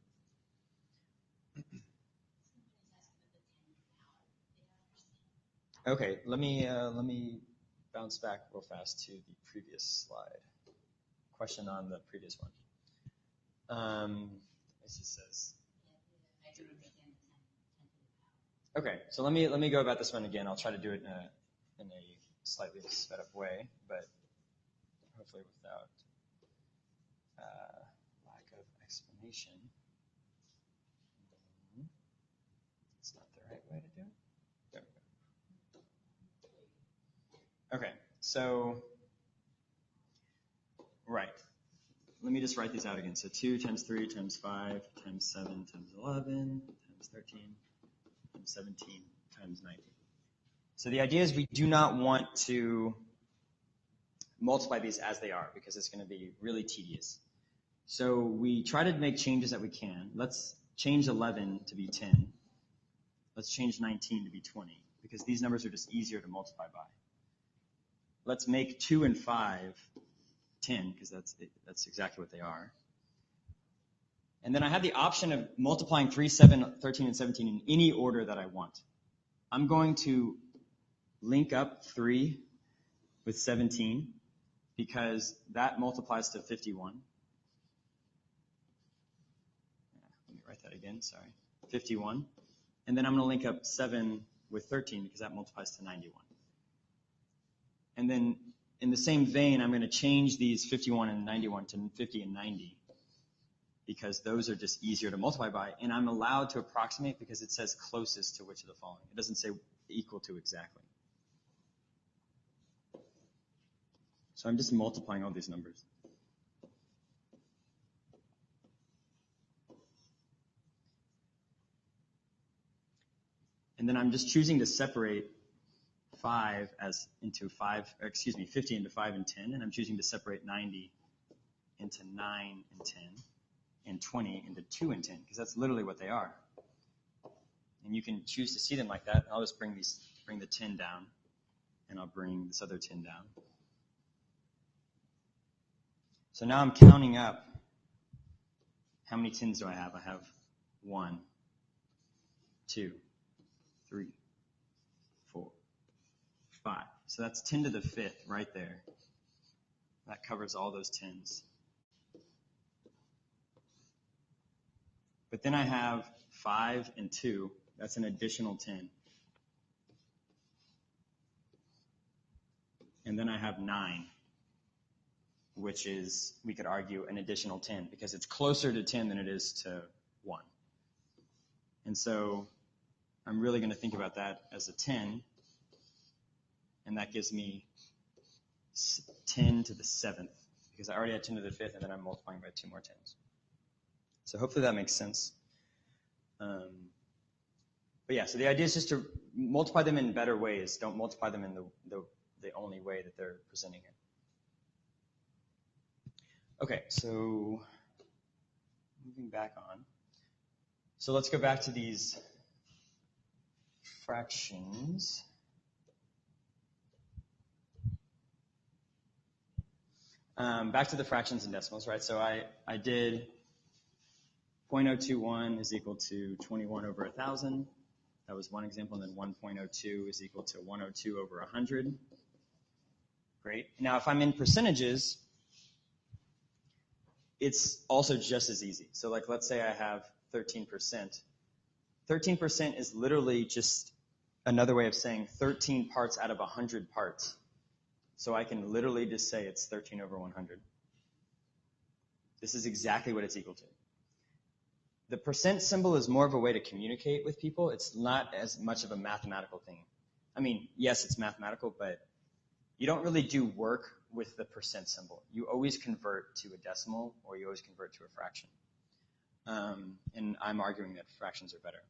Okay, let me bounce back real fast to the previous slide. Question on the previous one. It just says. Okay, so let me go about this one again. I'll try to do it in a slightly sped up way, but hopefully without lack of explanation. It's not the right way to do it. There we go. Okay, so right. Let me just write these out again. So 2 times 3 times 5 times 7 times 11 times 13 times 17 times 19. So the idea is we do not want to multiply these as they are because it's going to be really tedious. So we try to make changes that we can. Let's change 11 to be 10. Let's change 19 to be 20 because these numbers are just easier to multiply by. Let's make 2 and 5 10 because that's exactly what they are. And then I have the option of multiplying 3, 7, 13, and 17 in any order that I want. I'm going to link up 3 with 17 because that multiplies to 51. Let me write that again, sorry. 51. And then I'm going to link up 7 with 13 because that multiplies to 91. And then in the same vein, I'm going to change these 51 and 91 to 50 and 90 because those are just easier to multiply by. And I'm allowed to approximate because it says closest to which of the following. It doesn't say equal to exactly. So I'm just multiplying all these numbers. And then I'm just choosing to separate 5 50 into 5 and 10, and I'm choosing to separate 90 into 9 and 10, and 20 into 2 and 10, because that's literally what they are. And you can choose to see them like that. I'll just bring the 10 down, and I'll bring this other 10 down. So now I'm counting up. How many 10s do I have? I have 1, 2, 3, 4, 5. So that's 10 to the 5th right there. That covers all those 10s. But then I have 5 and 2. That's an additional 10. And then I have 9, which is, we could argue, an additional 10 because it's closer to 10 than it is to 1. And so I'm really going to think about that as a 10. And that gives me 10 to the 7th because I already had 10 to the 5th, and then I'm multiplying by 2 more 10s. So hopefully that makes sense. But yeah, so the idea is just to multiply them in better ways. Don't multiply them in the only way that they're presenting it. Okay, so moving back on. So let's go back to these fractions. Back to the fractions and decimals, right? So I did 0.021 is equal to 21 over 1,000. That was one example. And then 1.02 is equal to 102 over 100. Great. Now, if I'm in percentages, it's also just as easy. So like, let's say I have 13%. 13% is literally just another way of saying 13 parts out of 100 parts. So I can literally just say it's 13 over 100. This is exactly what it's equal to. The percent symbol is more of a way to communicate with people. It's not as much of a mathematical thing. I mean, yes, it's mathematical, but you don't really do work with the percent symbol. You always convert to a decimal, or you always convert to a fraction. And I'm arguing that fractions are better.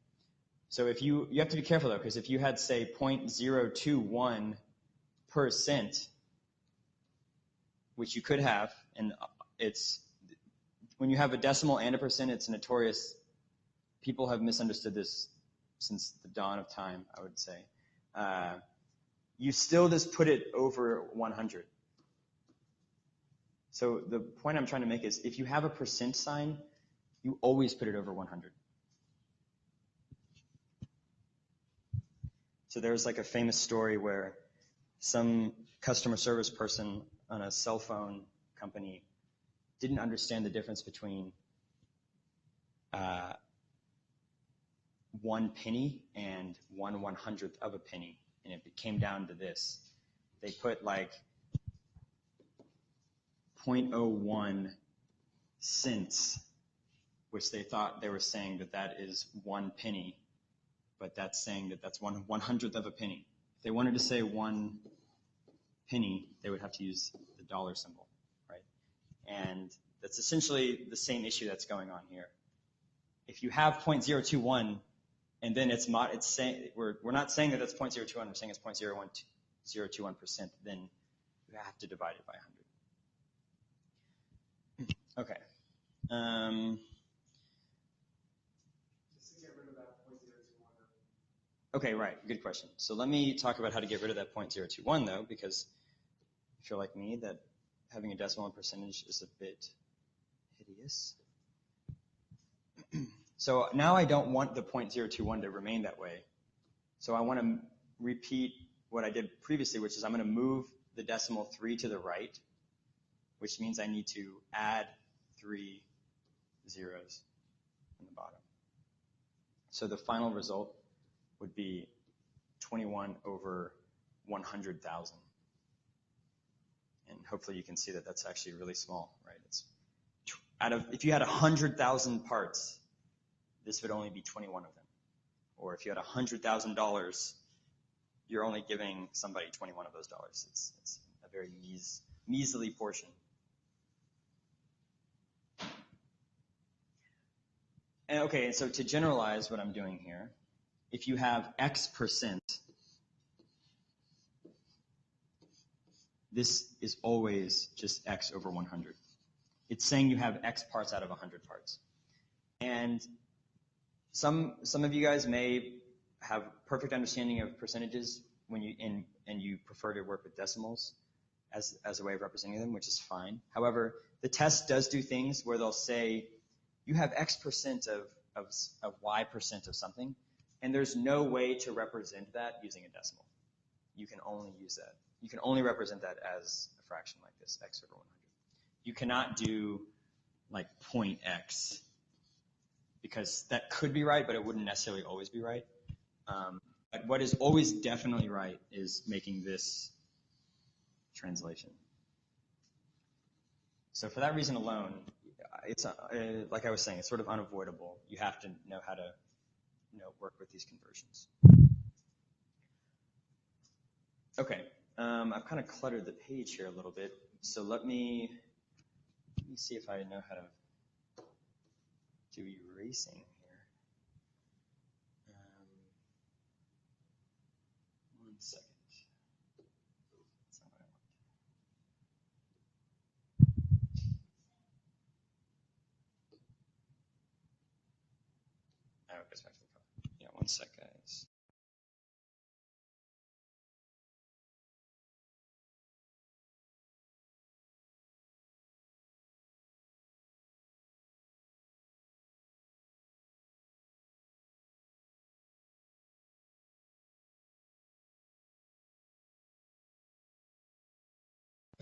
So if you have to be careful though, because if you had, say, 0.021%, which you could have, and it's, when you have a decimal and a percent, it's notorious. People have misunderstood this since the dawn of time, I would say. You still just put it over 100. So the point I'm trying to make is if you have a percent sign, you always put it over 100. So there's like a famous story where some customer service person on a cell phone company didn't understand the difference between 1 penny and 1/100th of a penny, and it came down to this. They put like 0.01 cents, which they thought they were saying that that is 1 penny, but that's saying that that's 1/100th of a penny. If they wanted to say 1 penny, they would have to use the dollar symbol, right? And that's essentially the same issue that's going on here. If you have 0.021, and then it's saying we're not saying that that's 0.021, we're saying it's 0.021%, then you have to divide it by 100. Okay. Just to get rid of that 0.021. Okay, right. Good question. So let me talk about how to get rid of that 0.021 though, because if you're like me, that having a decimal and percentage is a bit hideous. So now I don't want the 0.021 to remain that way. So I want to repeat what I did previously, which is I'm going to move the decimal 3 to the right, which means I need to add 3 zeros in the bottom. So the final result would be 21 over 100,000. And hopefully you can see that that's actually really small, right? It's if you had 100,000 parts, this would only be 21 of them. Or if you had $100,000, you're only giving somebody 21 of those dollars. It's a very measly portion. And okay, and so to generalize what I'm doing here, if you have X%, this is always just X over 100. It's saying you have X parts out of 100 parts. And some of you guys may have perfect understanding of percentages when you prefer to work with decimals as a way of representing them, which is fine. However, the test does do things where they'll say you have X% of Y% of something, and there's no way to represent that using a decimal. You can only use that. You can only represent that as a fraction like this, X over 100. You cannot do like point X, because that could be right, but it wouldn't necessarily always be right. But what is always definitely right is making this translation. So for that reason alone, it's like I was saying, it's sort of unavoidable. You have to know how to work with these conversions. Okay, I've kind of cluttered the page here a little bit, so let me see if I know how to do erasing here. One second. That's not what I want. goes back to the car. Yeah, 1 sec, guys.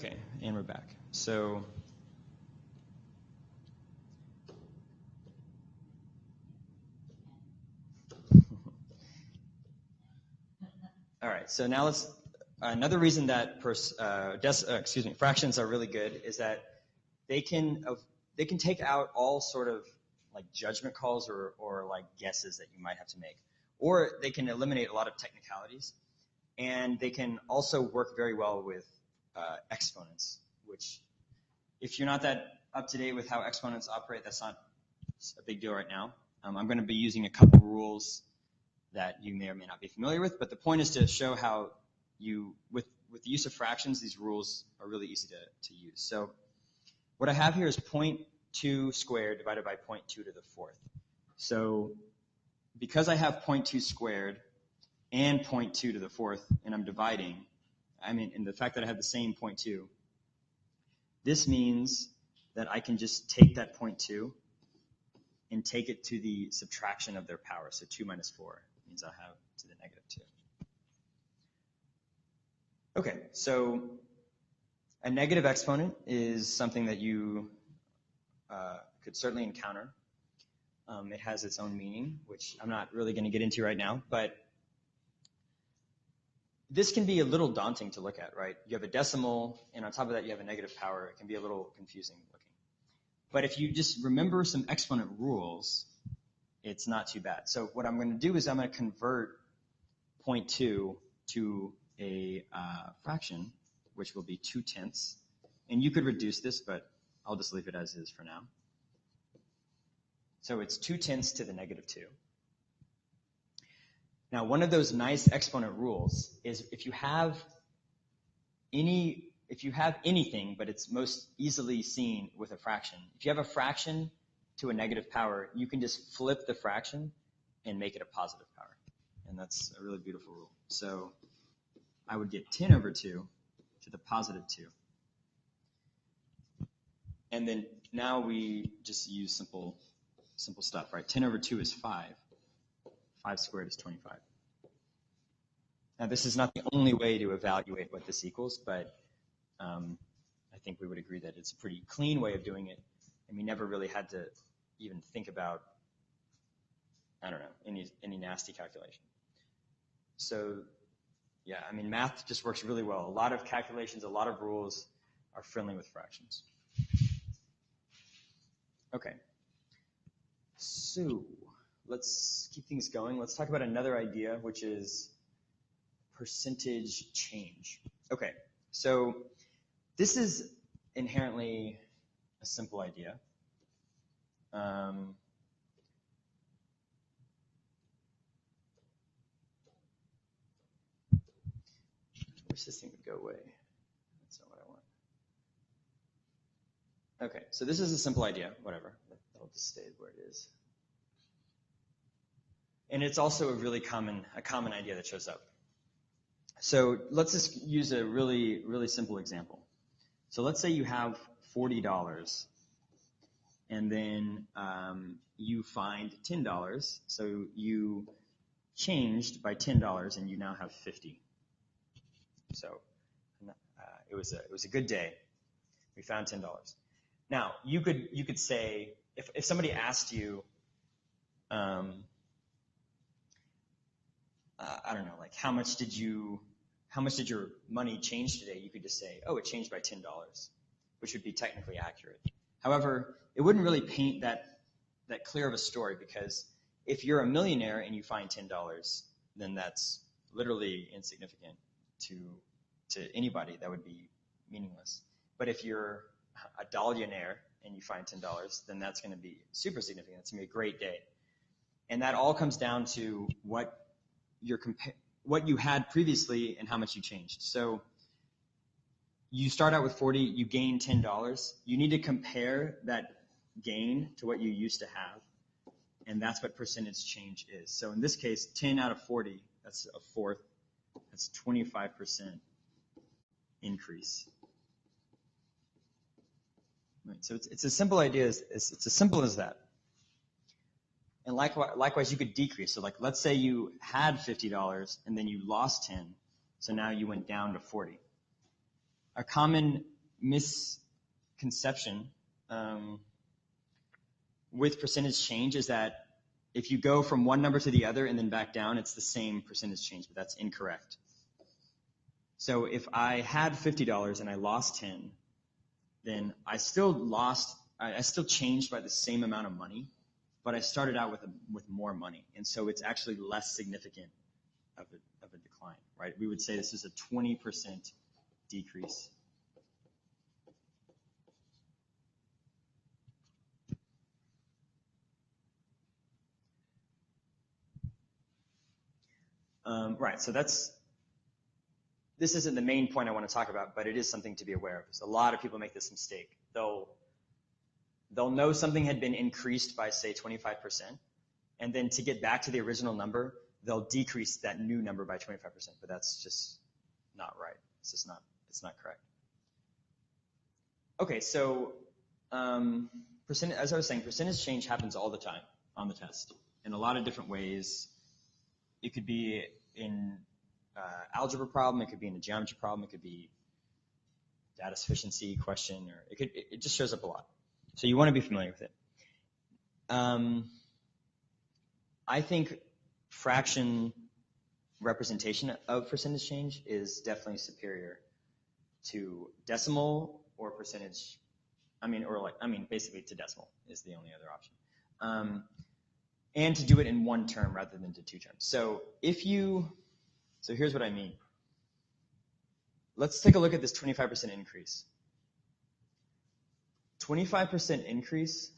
Okay, and we're back. So all right, so now let's, another reason that fractions are really good is that they can take out all sort of like judgment calls or like guesses that you might have to make. Or they can eliminate a lot of technicalities, and they can also work very well with exponents, which if you're not that up to date with how exponents operate, that's not a big deal right now. I'm going to be using a couple rules that you may or may not be familiar with, but the point is to show how with the use of fractions, these rules are really easy to use. So what I have here is 0.2 squared divided by 0.2 to the fourth. So because I have 0.2 squared and 0.2 to the fourth, and I'm dividing, and the fact that I have the same 0.2, this means that I can just take that 0.2 and take it to the subtraction of their power. So 2 minus 4 means I have to the negative 2. Okay, so a negative exponent is something that you could certainly encounter. It has its own meaning, which I'm not really going to get into right now, but this can be a little daunting to look at, right? You have a decimal, and on top of that you have a negative power. It can be a little confusing looking. But if you just remember some exponent rules, it's not too bad. So what I'm going to do is I'm going to convert 0.2 to a fraction, which will be 2/10. And you could reduce this, but I'll just leave it as is for now. So it's 2/10 to the negative 2. Now, one of those nice exponent rules is if you have anything, but it's most easily seen with a fraction. If you have a fraction to a negative power, you can just flip the fraction and make it a positive power. And that's a really beautiful rule. So I would get 10 over 2 to the positive 2. And then now we just use simple stuff, right? 10 over 2 is 5. 5 squared is 25. Now, this is not the only way to evaluate what this equals, but I think we would agree that it's a pretty clean way of doing it, and we never really had to even think about, I don't know, any nasty calculation. So, yeah, math just works really well. A lot of calculations, a lot of rules are friendly with fractions. Okay. So let's keep things going. Let's talk about another idea, which is percentage change. Okay, so this is inherently a simple idea. I wish this thing would go away. That's not what I want. Okay, so this is a simple idea, whatever. That'll just stay where it is. And it's also a really common idea that shows up. So let's just use a really, really simple example. So let's say you have $40, and then you find $10. So you changed by $10, and you now have 50. So it was a good day. We found $10. Now you could say, if somebody asked you, I don't know, like how much did your money change today? You could just say, oh, it changed by $10, which would be technically accurate. However, it wouldn't really paint that clear of a story, because if you're a millionaire and you find $10, then that's literally insignificant to anybody. That would be meaningless. But if you're a dollionaire and you find $10, then that's going to be super significant. It's going to be a great day. And that all comes down to what you had previously and how much you changed. So you start out with 40, you gain $10. You need to compare that gain to what you used to have. and that's what percentage change is. So in this case, 10 out of 40, that's a fourth, that's 25% increase. Right, so it's a simple idea, it's as simple as that. And likewise, you could decrease. So like, let's say you had $50 and then you lost 10, so now you went down to 40. A common misconception with percentage change is that if you go from one number to the other and then back down, it's the same percentage change, but that's incorrect. So if I had $50 and I lost 10, then I still changed by the same amount of money, but I started out with more money, and so it's actually less significant of a decline, right? We would say this is a 20% decrease. Right, so this isn't the main point I want to talk about, but it is something to be aware of. So a lot of people make this mistake. They'll know something had been increased by, say, 25%, and then to get back to the original number, they'll decrease that new number by 25%, but that's just not right. It's not correct. Okay, so as I was saying, percentage change happens all the time on the test in a lot of different ways. It could be in algebra problem, it could be in a geometry problem, it could be data sufficiency question, or it just shows up a lot. So you want to be familiar with it. I think fraction representation of percentage change is definitely superior to decimal or percentage. Basically to decimal is the only other option. And to do it in one term rather than to two terms. So here's what I mean. Let's take a look at this 25% increase. 25% increase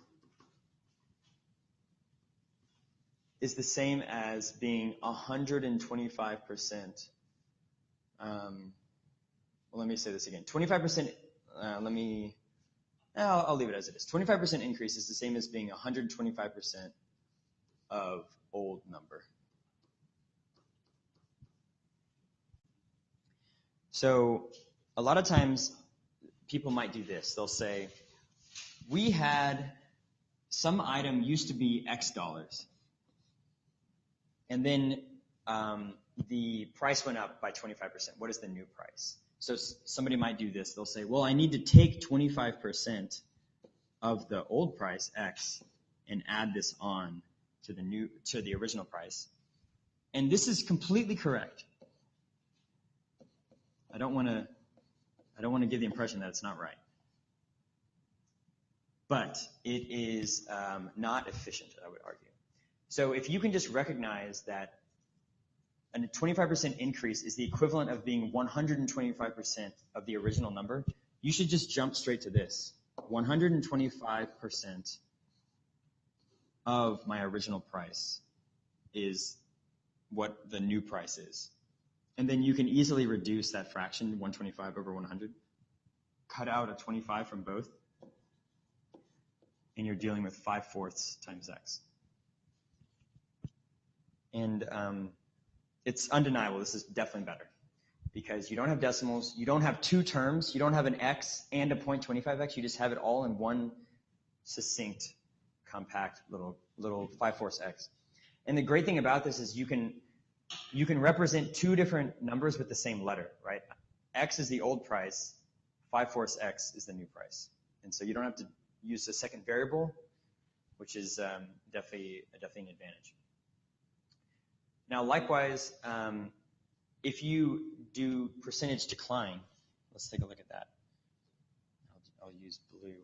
is the same as being 125%. Let me say this again. 25%, I'll leave it as it is. 25% increase is the same as being 125% of old number. So a lot of times people might do this. They'll say, we had some item used to be X dollars, and then the price went up by 25%. What is the new price? So somebody might do this. They'll say, well, I need to take 25% of the old price, X, and add this on to the original price. And this is completely correct. I don't want to give the impression that it's not right. But it is not efficient, I would argue. So if you can just recognize that a 25% increase is the equivalent of being 125% of the original number, you should just jump straight to this. 125% of my original price is what the new price is. And then you can easily reduce that fraction, 125 over 100, cut out a 25 from both, and you're dealing with 5/4 times X. And it's undeniable. This is definitely better because you don't have decimals. You don't have two terms. You don't have an X and a 0.25X. You just have it all in one succinct, compact little 5/4 X. And the great thing about this is you can represent two different numbers with the same letter, right? X is the old price. 5/4 X is the new price. And so you don't have to use a second variable, which is definitely an advantage. Now, likewise, if you do percentage decline, let's take a look at that. I'll use blue,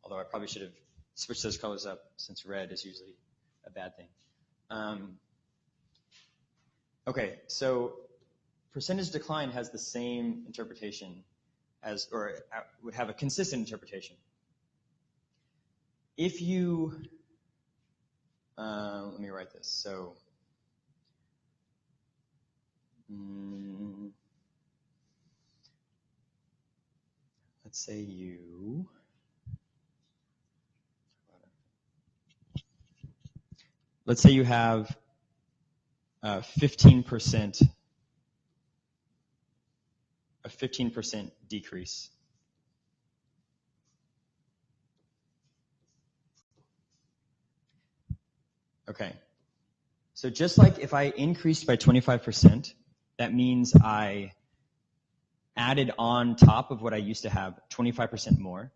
although I probably should have switched those colors up since red is usually a bad thing. Okay, so percentage decline has the same interpretation or would have a consistent interpretation. If you, let me write this. So, let's say let's say you have 15% a 15% decrease. Okay. So just like if I increased by 25%, that means I added on top of what I used to have 25% more,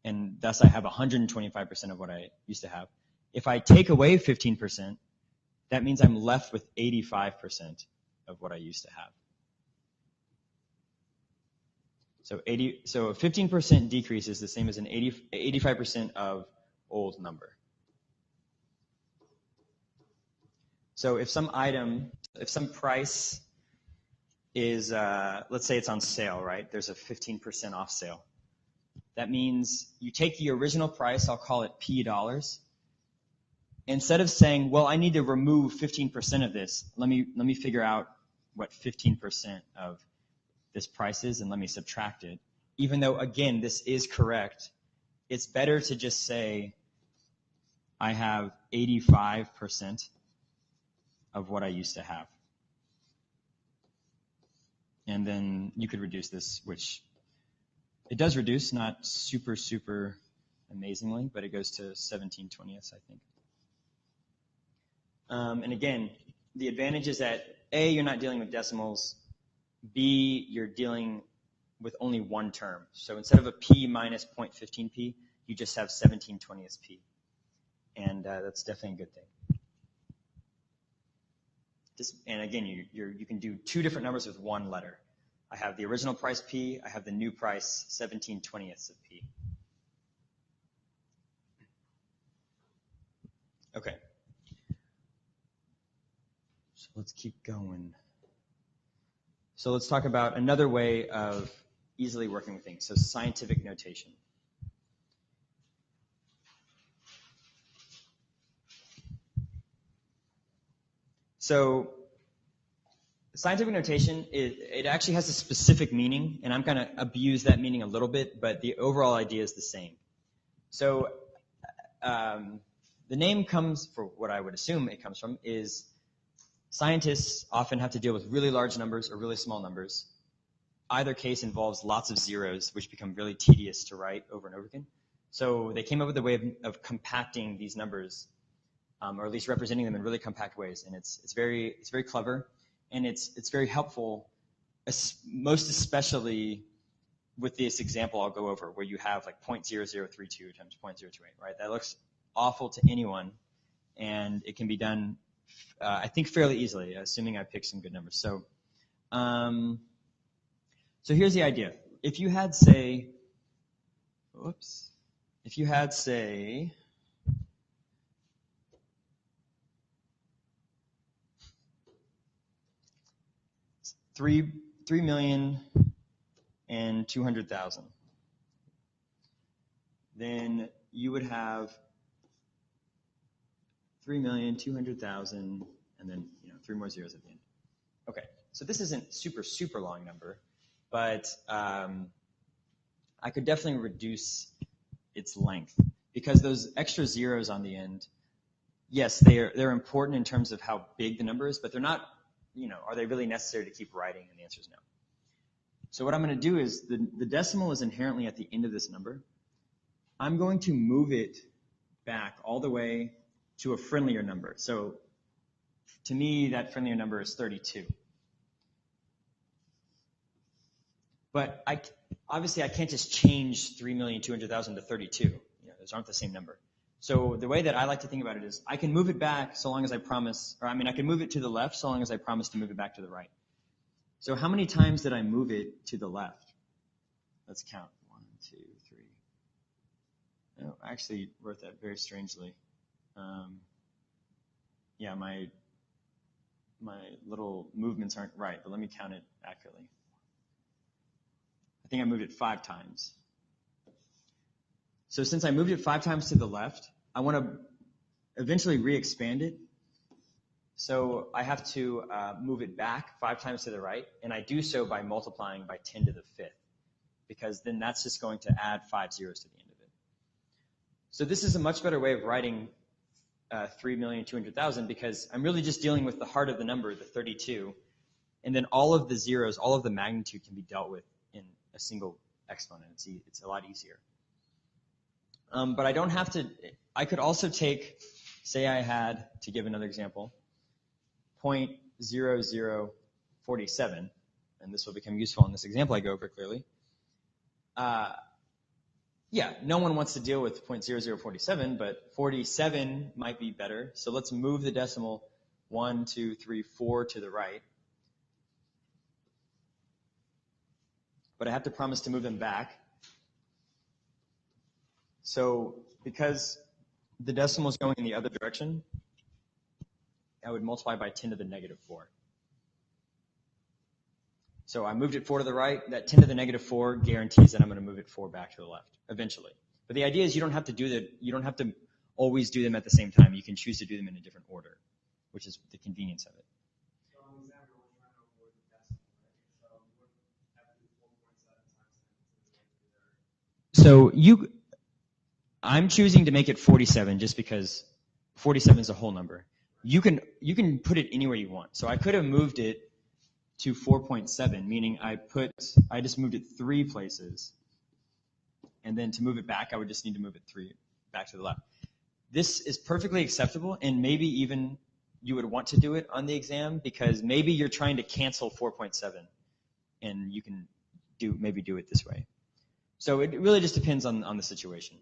and thus I have 125% of what I used to have. If I take away 15%, that means I'm left with 85% of what I used to have. So a 15% decrease is the same as an 85% of old number. So if some price is, let's say it's on sale, right? There's a 15% off sale. That means you take the original price, I'll call it P dollars. Instead of saying, well, I need to remove 15% of this, let me figure out what 15% of this price is and let me subtract it. Even though, again, this is correct, it's better to just say I have 85% of what I used to have. And then you could reduce this, which it does reduce, not super, super amazingly, but it goes to 17/20ths, I think. And again, the advantage is that A, you're not dealing with decimals. B, you're dealing with only one term. So instead of a P minus 0.15P, you just have 17/20ths P. And that's definitely a good thing. And again, you can do two different numbers with one letter. I have the original price P, I have the new price 17/20ths of P. Okay. So let's keep going. So let's talk about another way of easily working with things. So scientific notation. So scientific notation, it actually has a specific meaning, and I'm going to abuse that meaning a little bit, but the overall idea is the same. So the name comes, for what I would assume it comes from, is scientists often have to deal with really large numbers or really small numbers. Either case involves lots of zeros, which become really tedious to write over and over again. So they came up with a way of compacting these numbers, or at least representing them in really compact ways, and it's very clever, and it's very helpful, most especially with this example I'll go over, where you have like 0.0032 times 0.028, right? That looks awful to anyone, and it can be done, I think, fairly easily, assuming I pick some good numbers. So, so here's the idea. If you had, say, 3,200,000, then you would have 3,200,000, and then three more zeros at the end. Okay, so this isn't super long number, but I could definitely reduce its length, because those extra zeros on the end, yes, they're important in terms of how big the number is, but they're not, are they really necessary to keep writing? And the answer is no. So what I'm going to do is, the decimal is inherently at the end of this number. I'm going to move it back all the way to a friendlier number. So to me, that friendlier number is 32. But obviously I can't just change 3,200,000 to 32. Those aren't the same number. So the way that I like to think about it is, I can move it back so long as I promise, I can move it to the left so long as I promise to move it back to the right. So how many times did I move it to the left? Let's count. 1, 2, 3. No, I actually wrote that very strangely. Yeah, my little movements aren't right, but let me count it accurately. I think I moved it 5 times. So since I moved it 5 times to the left, I want to eventually re-expand it. So I have to move it back 5 times to the right, and I do so by multiplying by 10 to the 5th, because then that's just going to add 5 zeros to the end of it. So this is a much better way of writing 3,200,000 because I'm really just dealing with the heart of the number, the 32. And then all of the zeros, all of the magnitude can be dealt with in a single exponent. It's a lot easier. But I don't have to, I could also take, say I had, to give another example, 0.0047, and this will become useful in this example I go over clearly. Yeah, no one wants to deal with 0.0047, but 47 might be better. So let's move the decimal 1, 2, 3, 4 to the right. But I have to promise to move them back. So because the decimal is going in the other direction, I would multiply by 10 to the negative 4. So I moved it 4 to the right. That 10 to the negative 4 guarantees that I'm going to move it 4 back to the left eventually. But the idea is you don't have to always do them at the same time. You can choose to do them in a different order, which is the convenience of it. So on the example, we're trying to avoid the decimal, right? So we would have to do 4.7 times 10 to the negative 3. I'm choosing to make it 47 just because 47 is a whole number. You can put it anywhere you want. So I could have moved it to 4.7, meaning I just moved it 3 places. And then to move it back, I would just need to move it 3 back to the left. This is perfectly acceptable, and maybe even you would want to do it on the exam because maybe you're trying to cancel 4.7, and you can maybe do it this way. So it really just depends on the situation.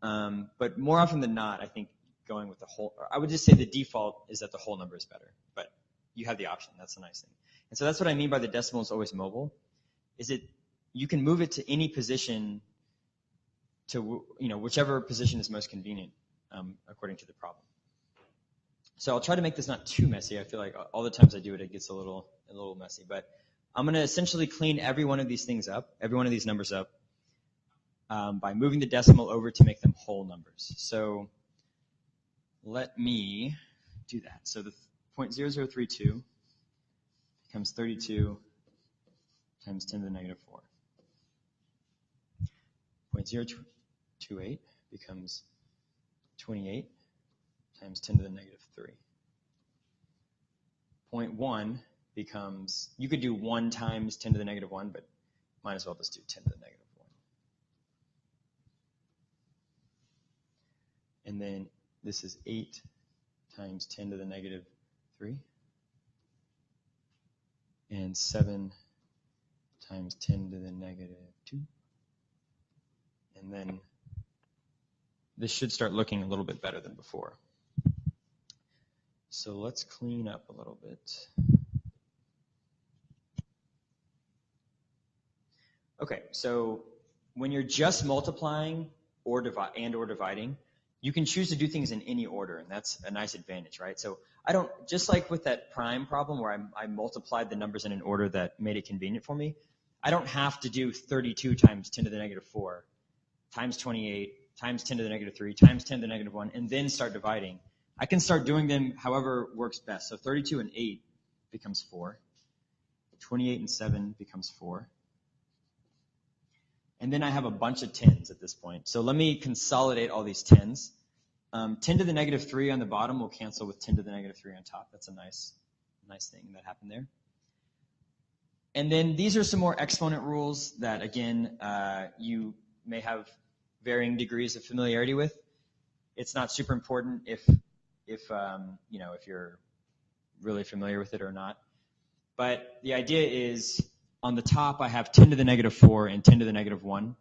But more often than not, I think going with the whole, I would just say the default is that the whole number is better, but you have the option. That's the nice thing. And so that's what I mean by the decimal is always mobile, is you can move it to any position to, whichever position is most convenient according to the problem. So I'll try to make this not too messy. I feel like all the times I do it, it gets a little messy. But I'm going to essentially clean every one of these things up, every one of these numbers up, by moving the decimal over to make them whole numbers. So let me do that. So the 0.0032 becomes 32 times 10 to the negative 4. 0.028 becomes 28 times 10 to the negative 3. 0.1 becomes, you could do 1 times 10 to the negative 1, but might as well just do 10 to the negative 1. And then this is 8 times 10 to the negative 3. And 7 times 10 to the negative 2. And then this should start looking a little bit better than before. So let's clean up a little bit. Okay, so when you're just multiplying or dividing, you can choose to do things in any order, and that's a nice advantage, right? So I don't, just like with that prime problem where I multiplied the numbers in an order that made it convenient for me, I don't have to do 32 times 10 to the negative 4 times 28 times 10 to the negative 3 times 10 to the negative 1 and then start dividing. I can start doing them however works best. So 32 and 8 becomes 4. 28 and 7 becomes 4. And then I have a bunch of 10s at this point. So let me consolidate all these 10s. 10 to the negative 3 on the bottom will cancel with 10 to the negative 3 on top. That's a nice thing that happened there. And then these are some more exponent rules that, again, you may have varying degrees of familiarity with. It's not super important if you're really familiar with it or not. But the idea is, on the top, I have 10 to the negative 4 and 10 to the negative 1.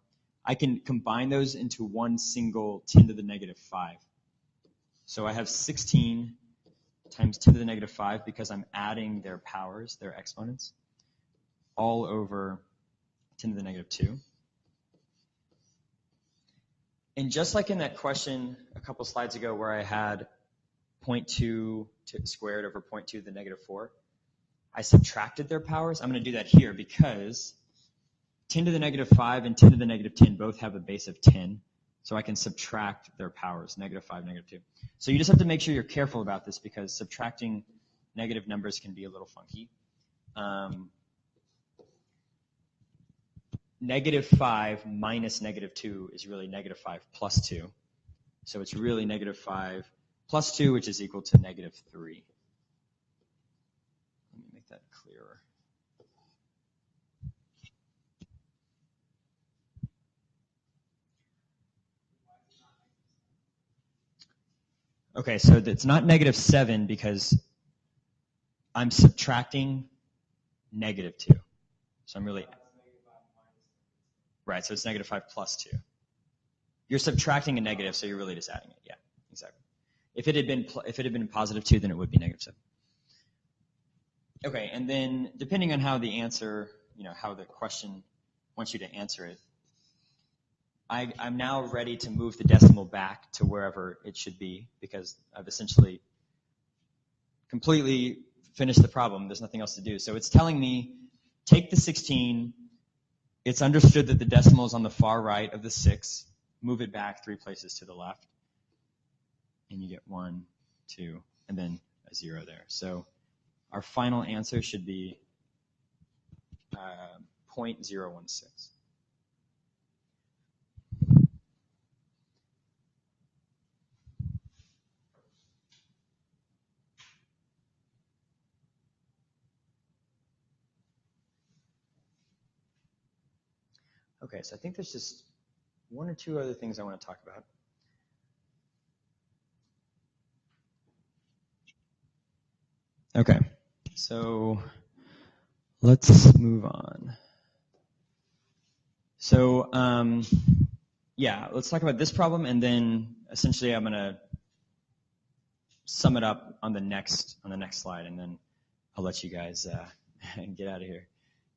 I can combine those into one single 10 to the negative 5. So I have 16 times 10 to the negative 5 because I'm adding their powers, their exponents, all over 10 to the negative 2. And just like in that question a couple slides ago where I had 0.2 squared over 0.2 to the negative 4, I subtracted their powers. I'm going to do that here because 10 to the negative 5 and 10 to the negative 10 both have a base of 10. So I can subtract their powers, negative 5, negative 2. So you just have to make sure you're careful about this because subtracting negative numbers can be a little funky. Negative 5 minus negative 2 is really negative 5 plus 2. So it's really negative 5 plus 2, which is equal to negative 3. Let me make that clearer. Okay, so it's not negative 7 because I'm subtracting negative 2. So I'm really, right, so it's negative 5 plus 2. You're subtracting a negative, so you're really just adding it. Yeah, exactly. If it had been positive 2, then it would be negative 7. Okay, and then depending on how the answer, how the question wants you to answer it, I'm now ready to move the decimal back to wherever it should be because I've essentially completely finished the problem. There's nothing else to do. So it's telling me, take the 16. It's understood that the decimal is on the far right of the 6. Move it back 3 places to the left. And you get 1, 2, and then a 0 there. So our final answer should be 0.016. Okay, so I think there's just 1 or 2 other things I want to talk about. Okay, so let's move on. So, yeah, let's talk about this problem, and then essentially I'm going to sum it up on the next slide, and then I'll let you guys get out of here.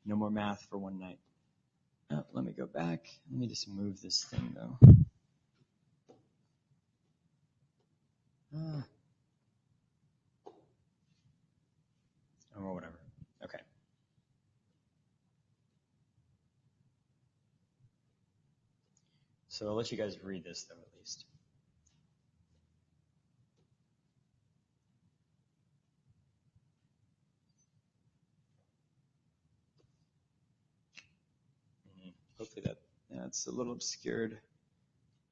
No more math for one night. Oh, let me go back. Let me just move this thing, though. Or whatever. Okay. So I'll let you guys read this, though, at least. Hopefully that's a little obscured.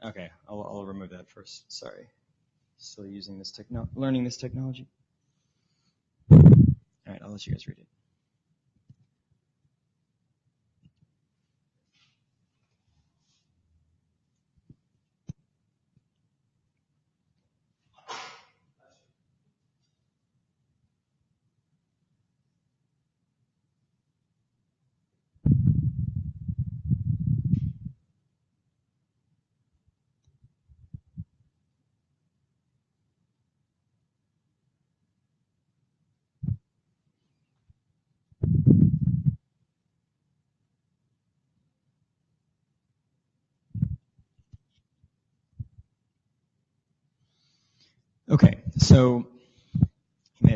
Okay, I'll remove that first. Sorry. Still using this learning this technology. All right, I'll let you guys read it. Okay, so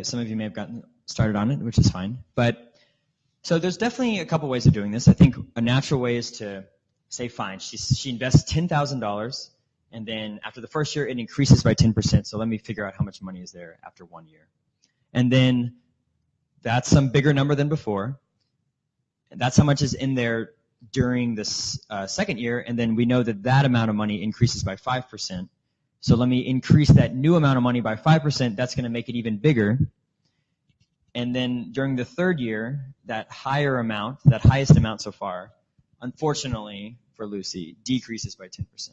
some of you may have gotten started on it, which is fine. But so there's definitely a couple ways of doing this. I think a natural way is to say, fine, she invests $10,000, and then after the first year, it increases by 10%. So let me figure out how much money is there after 1 year. And then that's some bigger number than before. And that's how much is in there during this second year. And then we know that that amount of money increases by 5%. So let me increase that new amount of money by 5%. That's going to make it even bigger. And then during the third year, that highest amount so far, unfortunately for Lucy, decreases by 10%.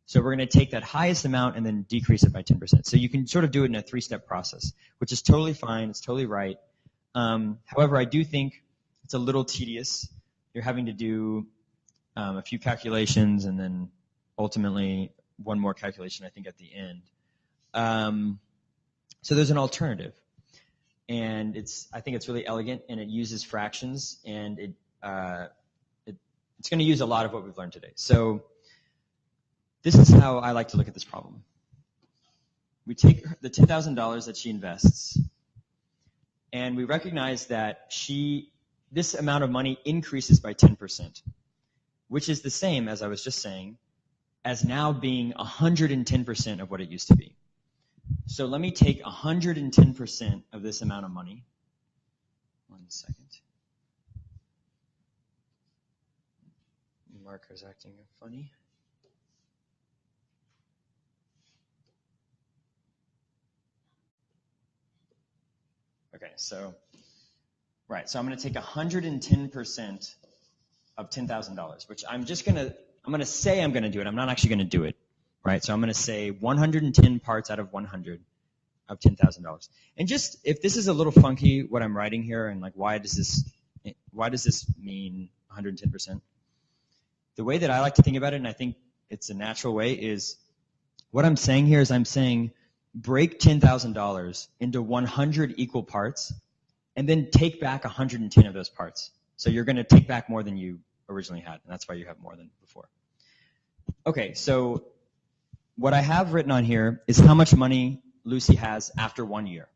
So we're going to take that highest amount and then decrease it by 10%. So you can sort of do it in a 3-step process, which is totally fine. It's totally right. However, I do think it's a little tedious. You're having to do a few calculations and then ultimately one more calculation, I think, at the end. So there's an alternative. And I think it's really elegant, and it uses fractions, and it's going to use a lot of what we've learned today. So this is how I like to look at this problem. We take the $10,000 that she invests, and we recognize that this amount of money increases by 10%, which is the same, as I was just saying, as now being 110% of what it used to be. So let me take 110% of this amount of money. 1 second. Marker's acting funny. Okay, so, right, so I'm going to take 110% of $10,000, which I'm going to say I'm going to do it. I'm not actually going to do it, right? So I'm going to say 110 parts out of 100 of $10,000. And just, if this is a little funky, what I'm writing here, and like, why does this mean 110%? The way that I like to think about it, and I think it's a natural way, is what I'm saying here is I'm saying break $10,000 into 100 equal parts and then take back 110 of those parts. So you're going to take back more than you originally had, and that's why you have more than before. Okay, so what I have written on here is how much money Lucy has after 1 year.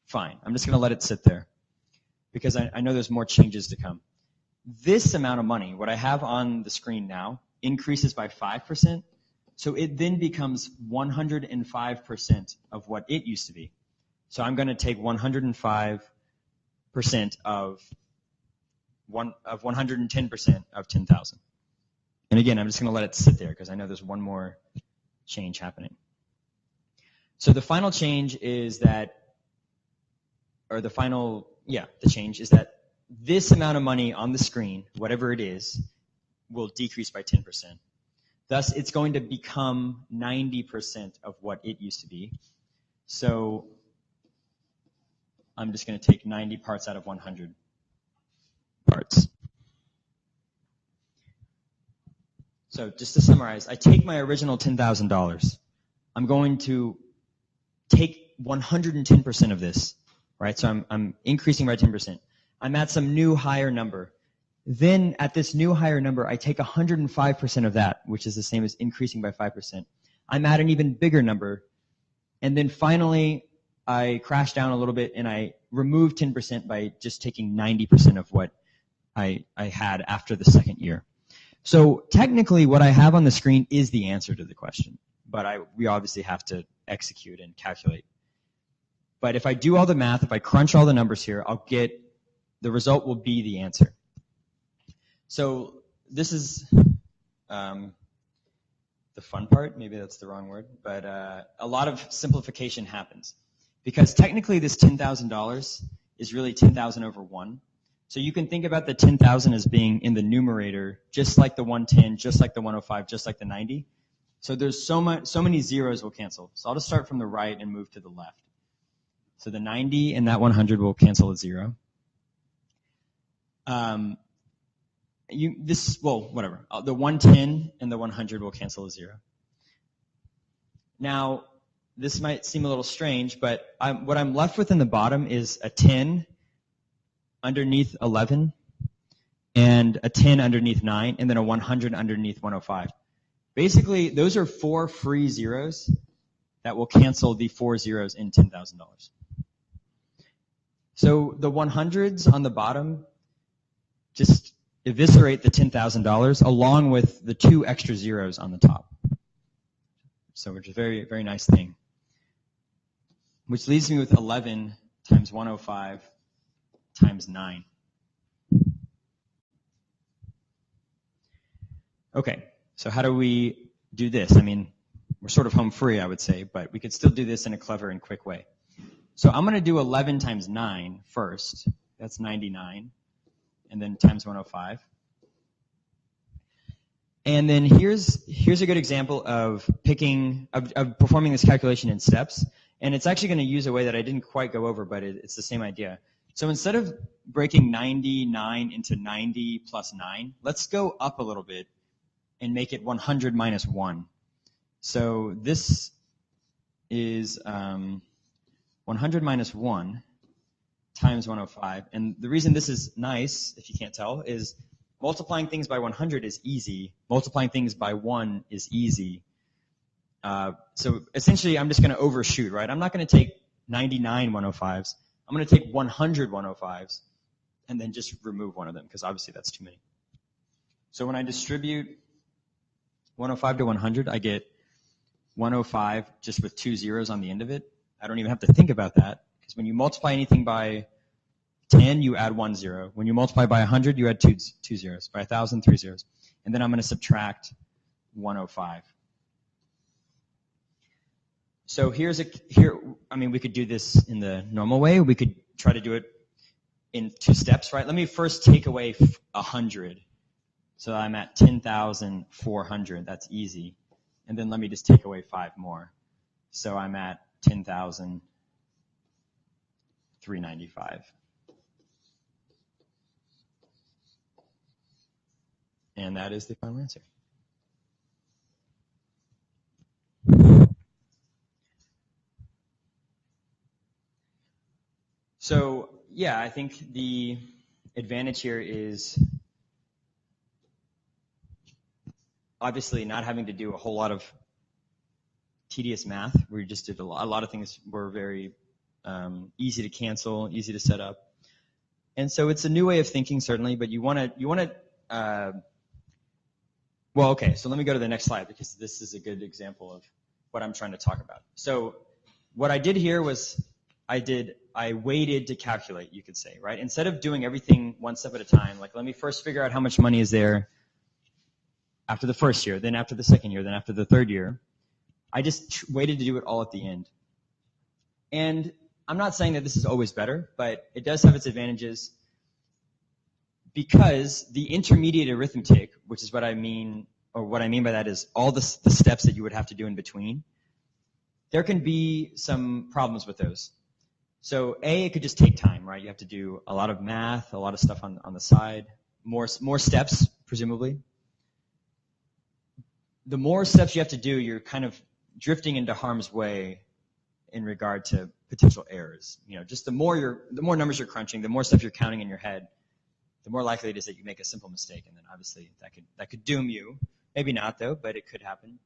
Fine, I'm just going to let it sit there because I know there's more changes to come. This amount of money, what I have on the screen now, increases by 5%, so it then becomes 105% of what it used to be. So I'm going to take 105% of 110% of 10,000. And again, I'm just going to let it sit there because I know there's one more change happening. So the final change is that, the change is that this amount of money on the screen, whatever it is, will decrease by 10%. Thus, it's going to become 90% of what it used to be. So I'm just going to take 90 parts out of 100 parts. So just to summarize, I take my original $10,000. I'm going to take 110% of this, right? So I'm increasing by 10%. I'm at some new higher number. Then at this new higher number, I take 105% of that, which is the same as increasing by 5%. I'm at an even bigger number. And then finally, I crash down a little bit and I remove 10% by just taking 90% of what I had after the second year. So technically what I have on the screen is the answer to the question, but we obviously have to execute and calculate. But if I do all the math, if I crunch all the numbers here, the result will be the answer. So this is the fun part. Maybe that's the wrong word, but a lot of simplification happens because technically this $10,000 is really 10,000 over 1. So you can think about the 10,000 as being in the numerator, just like the 110, just like the 105, just like the 90. So there's so many zeros will cancel. So I'll just start from the right and move to the left. So the 90 and that 100 will cancel a 0. Whatever. The 110 and the 100 will cancel a 0. Now, this might seem a little strange, but what I'm left with in the bottom is a 10 underneath 11, and a 10 underneath 9, and then a 100 underneath 105. Basically, those are 4 free zeros that will cancel the 4 zeros in $10,000. So the 100s on the bottom just eviscerate the $10,000 along with the 2 extra zeros on the top. So which is a very, very nice thing. Which leaves me with 11 times 105 times 9. Okay, so how do we do this? I mean, we're sort of home free, I would say, but we could still do this in a clever and quick way. So I'm going to do 11 times 9 first. That's 99. And then times 105. And then here's a good example of performing this calculation in steps. And it's actually going to use a way that I didn't quite go over, but it's the same idea. So instead of breaking 99 into 90 plus 9, let's go up a little bit and make it 100 minus 1. So this is 100 minus 1 times 105. And the reason this is nice, if you can't tell, is multiplying things by 100 is easy. Multiplying things by 1 is easy. So essentially, I'm just going to overshoot, right? I'm not going to take 99 105s. I'm going to take 100 105s and then just remove one of them because obviously that's too many. So when I distribute 105 to 100, I get 105 just with 2 zeros on the end of it. I don't even have to think about that because when you multiply anything by 10, you add 1 0. When you multiply by 100, you add 2 zeros. By 1,000, 3 zeros. And then I'm going to subtract 105. So we could do this in the normal way. We could try to do it in 2 steps, right? Let me first take away 100. So I'm at 10,400. That's easy. And then let me just take away 5 more. So I'm at 10,395. And that is the final answer. So, yeah, I think the advantage here is obviously not having to do a whole lot of tedious math. We just did a lot of things were very easy to cancel, easy to set up. And so it's a new way of thinking, certainly, but you want to well, okay, so let me go to the next slide because this is a good example of what I'm trying to talk about. So what I did here was I waited to calculate, you could say, right? Instead of doing everything one step at a time, like let me first figure out how much money is there after the first year, then after the second year, then after the third year, I just waited to do it all at the end. And I'm not saying that this is always better, but it does have its advantages because the intermediate arithmetic, which is what I mean, or what I mean by that is all the steps that you would have to do in between, there can be some problems with those. So A, it could just take time, right? You have to do a lot of math, a lot of stuff on the side, more steps, presumably. The more steps you have to do, you're kind of drifting into harm's way in regard to potential errors. You know, just the more numbers you're crunching, the more stuff you're counting in your head, the more likely it is that you make a simple mistake, and then obviously that could doom you. Maybe not though, but it could happen.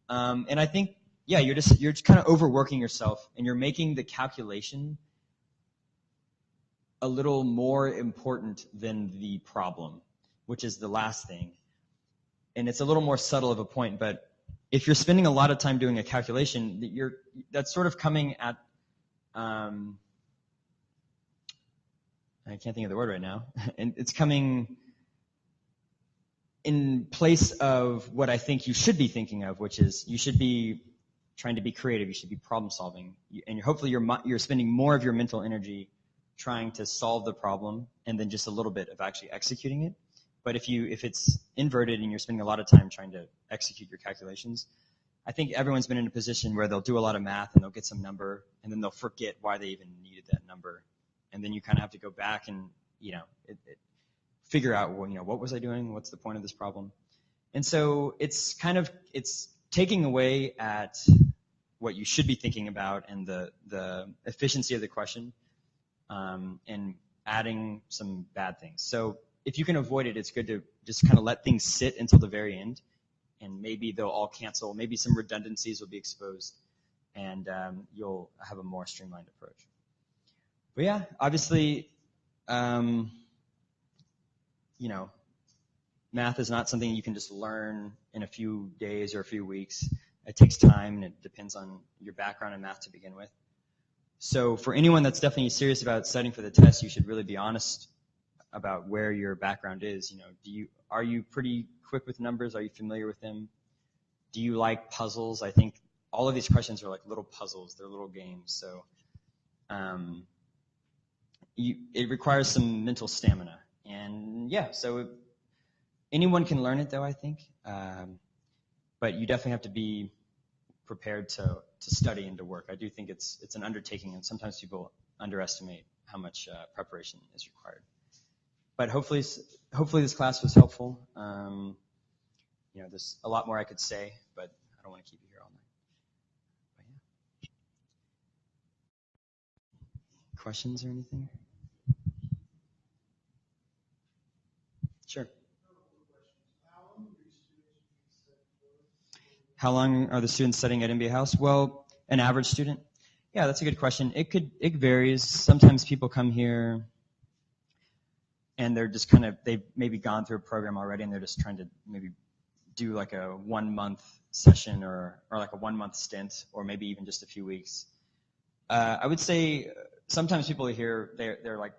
And I think, yeah, you're just kind of overworking yourself, and you're making the calculation a little more important than the problem, which is the last thing. And it's a little more subtle of a point, but if you're spending a lot of time doing a calculation, that's sort of coming at I can't think of the word right now. And it's coming in place of what I think you should be thinking of, which is you should be trying to be creative. You should be problem solving, and hopefully you're spending more of your mental energy trying to solve the problem, and then just a little bit of actually executing it. But if it's inverted and you're spending a lot of time trying to execute your calculations, I think everyone's been in a position where they'll do a lot of math and they'll get some number, and then they'll forget why they even needed that number. And then you kind of have to go back and, figure out, what was I doing? What's the point of this problem? And so it's taking away at what you should be thinking about and the efficiency of the question, and adding some bad things. So if you can avoid it, it's good to just kind of let things sit until the very end, and maybe they'll all cancel. Maybe some redundancies will be exposed, and you'll have a more streamlined approach. But yeah, obviously, math is not something you can just learn in a few days or a few weeks. It takes time, and it depends on your background in math to begin with. So for anyone that's definitely serious about studying for the test, you should really be honest about where your background is. Are you pretty quick with numbers? Are you familiar with them? Do you like puzzles? I think all of these questions are like little puzzles. They're little games. So it requires some mental stamina. And yeah, so anyone can learn it though, I think. But you definitely have to be prepared to study and to work. I do think it's an undertaking, and sometimes people underestimate how much preparation is required. But hopefully this class was helpful. There's a lot more I could say, but I don't want to keep you here all night. But yeah. Questions or anything? Sure. How long are the students studying at MBA House? Well, an average student? Yeah, that's a good question. It varies. Sometimes people come here and they're just they've maybe gone through a program already, and they're just trying to maybe do like a 1 month session or like a 1 month stint, or maybe even just a few weeks. I would say sometimes people are here, they're like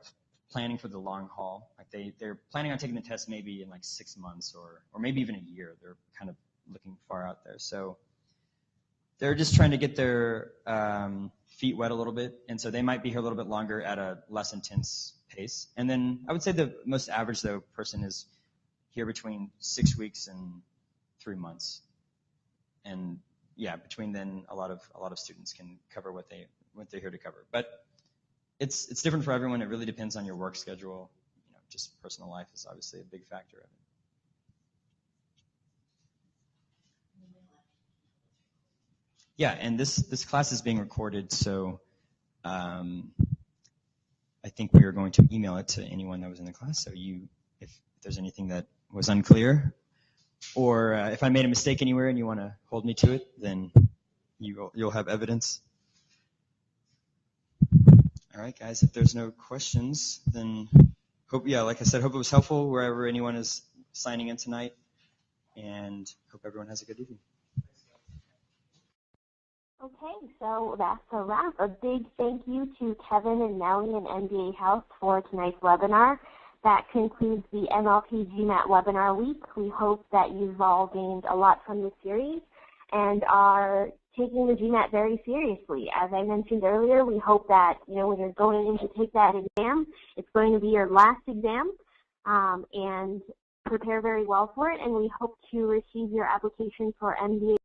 planning for the long haul. Like they're planning on taking the test maybe in like 6 months or maybe even a year. They're kind of looking far out there. So they're just trying to get their feet wet a little bit, and so they might be here a little bit longer at a less intense pace. And then I would say the most average, though, person is here between 6 weeks and 3 months. And yeah, between then, a lot of students can cover what they're here to cover. But it's different for everyone. It really depends on your work schedule. You know, just personal life is obviously a big factor of it. Yeah, and this class is being recorded, so I think we are going to email it to anyone that was in the class. So if there's anything that was unclear, or if I made a mistake anywhere and you want to hold me to it, then you'll have evidence. All right, guys. If there's no questions, then like I said, hope it was helpful wherever anyone is signing in tonight, and hope everyone has a good evening. Okay, so that's a wrap. A big thank you to Kevin and Nellie and NBA House for tonight's webinar. That concludes the MLP GMAT webinar week. We hope that you've all gained a lot from this series and are taking the GMAT very seriously. As I mentioned earlier, we hope that, when you're going in to take that exam, it's going to be your last exam, and prepare very well for it. And we hope to receive your application for MBA